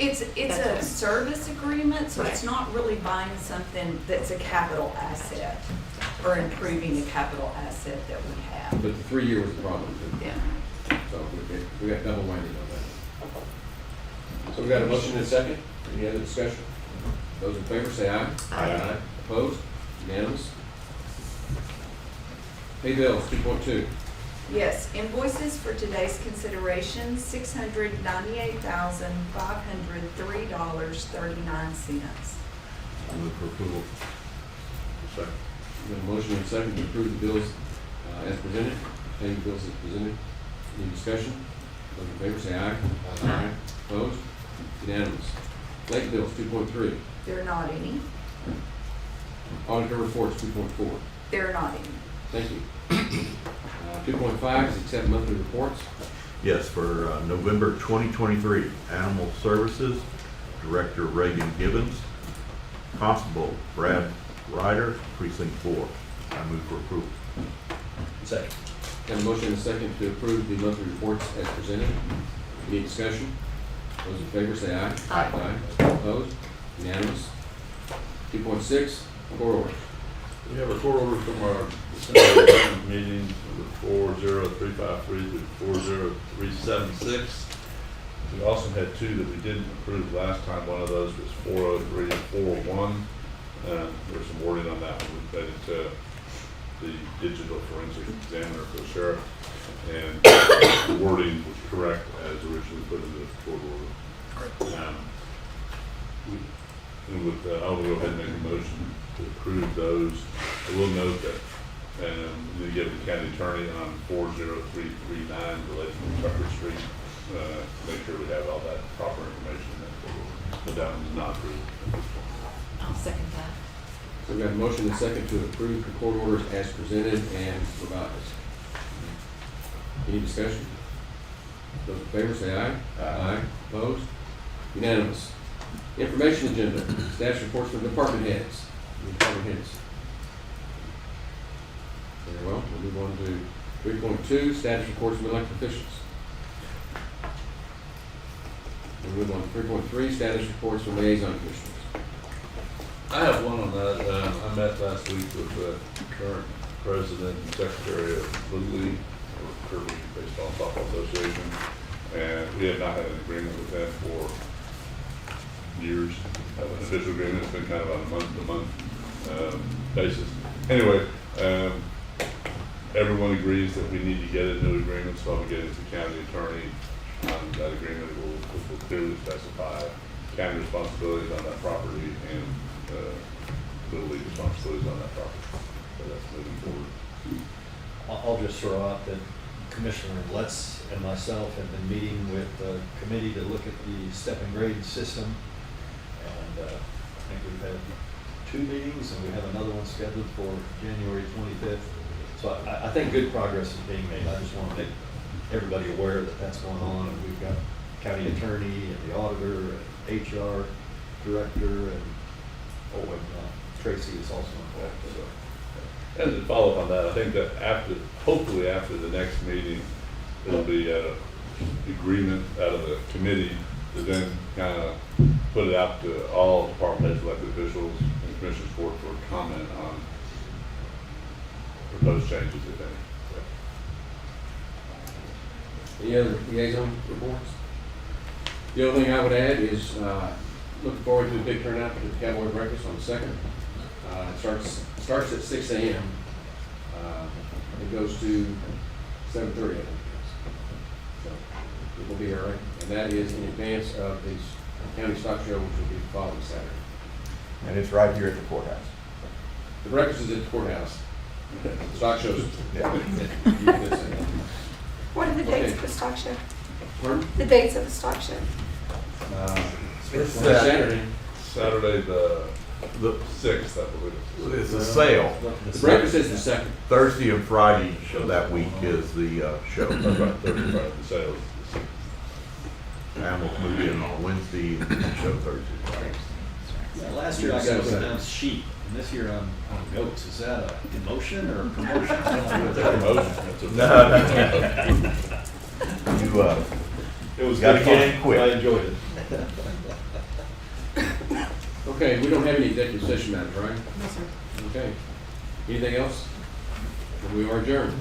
It's That's a what- service agreement, so it's Right. not really buying something that's a capital asset or improving a capital asset that we have. But the 3-year was the problem, too. Yeah. So we got double whammy on that. So we got a motion and a second. Any other discussion? Those in favor say aye. Aye. Opposed? Unanimous? Pay bills, 2.2. Yes, invoices for today's consideration, $698,503.39. I move for approval. Second. We have a motion and a second to approve the bills as presented. Pay the bills as presented. Any discussion? Those in favor say aye. Aye. Opposed? Unanimous. Late bills, 2.3. There are not any. Auditor reports, 2.4. There are not any. Thank you. 2.5 is accept monthly reports. Yes, for November 2023, Animal Services, Director Reagan Gibbons, Constable Brad Ryder, Precinct 4. I move for approval. Second. Have a motion and a second to approve the monthly reports as presented. Any discussion? Those in favor say aye. Aye. Opposed? Unanimous. 2.6, court orders. We have a court order from our December meeting, number 40353 to 40376. We also had two that we didn't approve last time. One of those was 403 and 401. There's some wording on that one related to the digital forensic examiner for the sheriff. And the wording was correct as originally put in the court order. And with, I'll go ahead and make a motion to approve those. I will note that we need to give the county attorney on 40339 related to Tucker Street, make sure we have all that proper information in that court order. But that one is not approved. I'll second that. So we have a motion and a second to approve the court orders as presented and revised. Any discussion? Those in favor say aye. Aye. Opposed? Unanimous. Information agenda, status reports from department heads. Department heads. Very well, we'll move on to 3.2, status reports from elected officials. We'll move on to 3.3, status reports from liaison commissioners. I have one on that. I met last week with the current president and secretary of Little League, or Kirby Baseball and Softball Association, and we have not had an agreement with them for years. An official agreement. It's been kind of on a month-to-month basis. Anyway, everyone agrees that we need to get a new agreement, so I'm getting to the county attorney on that agreement. It will clearly specify county responsibilities on that property and Little League responsibilities on that property. So that's moving forward. I'll just throw out that Commissioner Letts and myself have been meeting with the committee to look at the step and grade system. And I think we've had 2 meetings and we have another one scheduled for January 25th. So I think good progress is being made. I just want to make everybody aware that that's going on. And we've got county attorney and the auditor and HR director and Tracy is also involved. So. And to follow up on that, I think that hopefully after the next meeting, there'll be an agreement out of the committee to then kind of put it out to all department heads, elected officials, and commissioners court for comment on proposed changes, if any. Any other liaison reports? The only thing I would add is looking forward to a big turnout for the Cowboy Breakfast on the 2nd. It starts at 6 a.m. It goes to 7:30, I think. So it will be early, and that is in advance of the county stock show, which will be the following Saturday. And it's right here at the courthouse. The breakfast is at the courthouse. The stock shows. What are the dates of the stock show? Pardon? The dates of the stock show? It's Saturday. Saturday the 6th, I believe. It's a sale. The breakfast is the 2nd. Thursday and Friday of that week is the show. That's right, Thursday, Friday, the sale. Animals move in on Wednesday and show Thursday, Friday. Yeah, last year I got to pronounce sheep, and this year I'm on goats. Is that a demotion or a promotion? No. It was Gotta good get fun. in quick. I enjoyed it. Okay, we don't have any executive session matters, right? No, sir. Okay. Anything else? We are adjourned.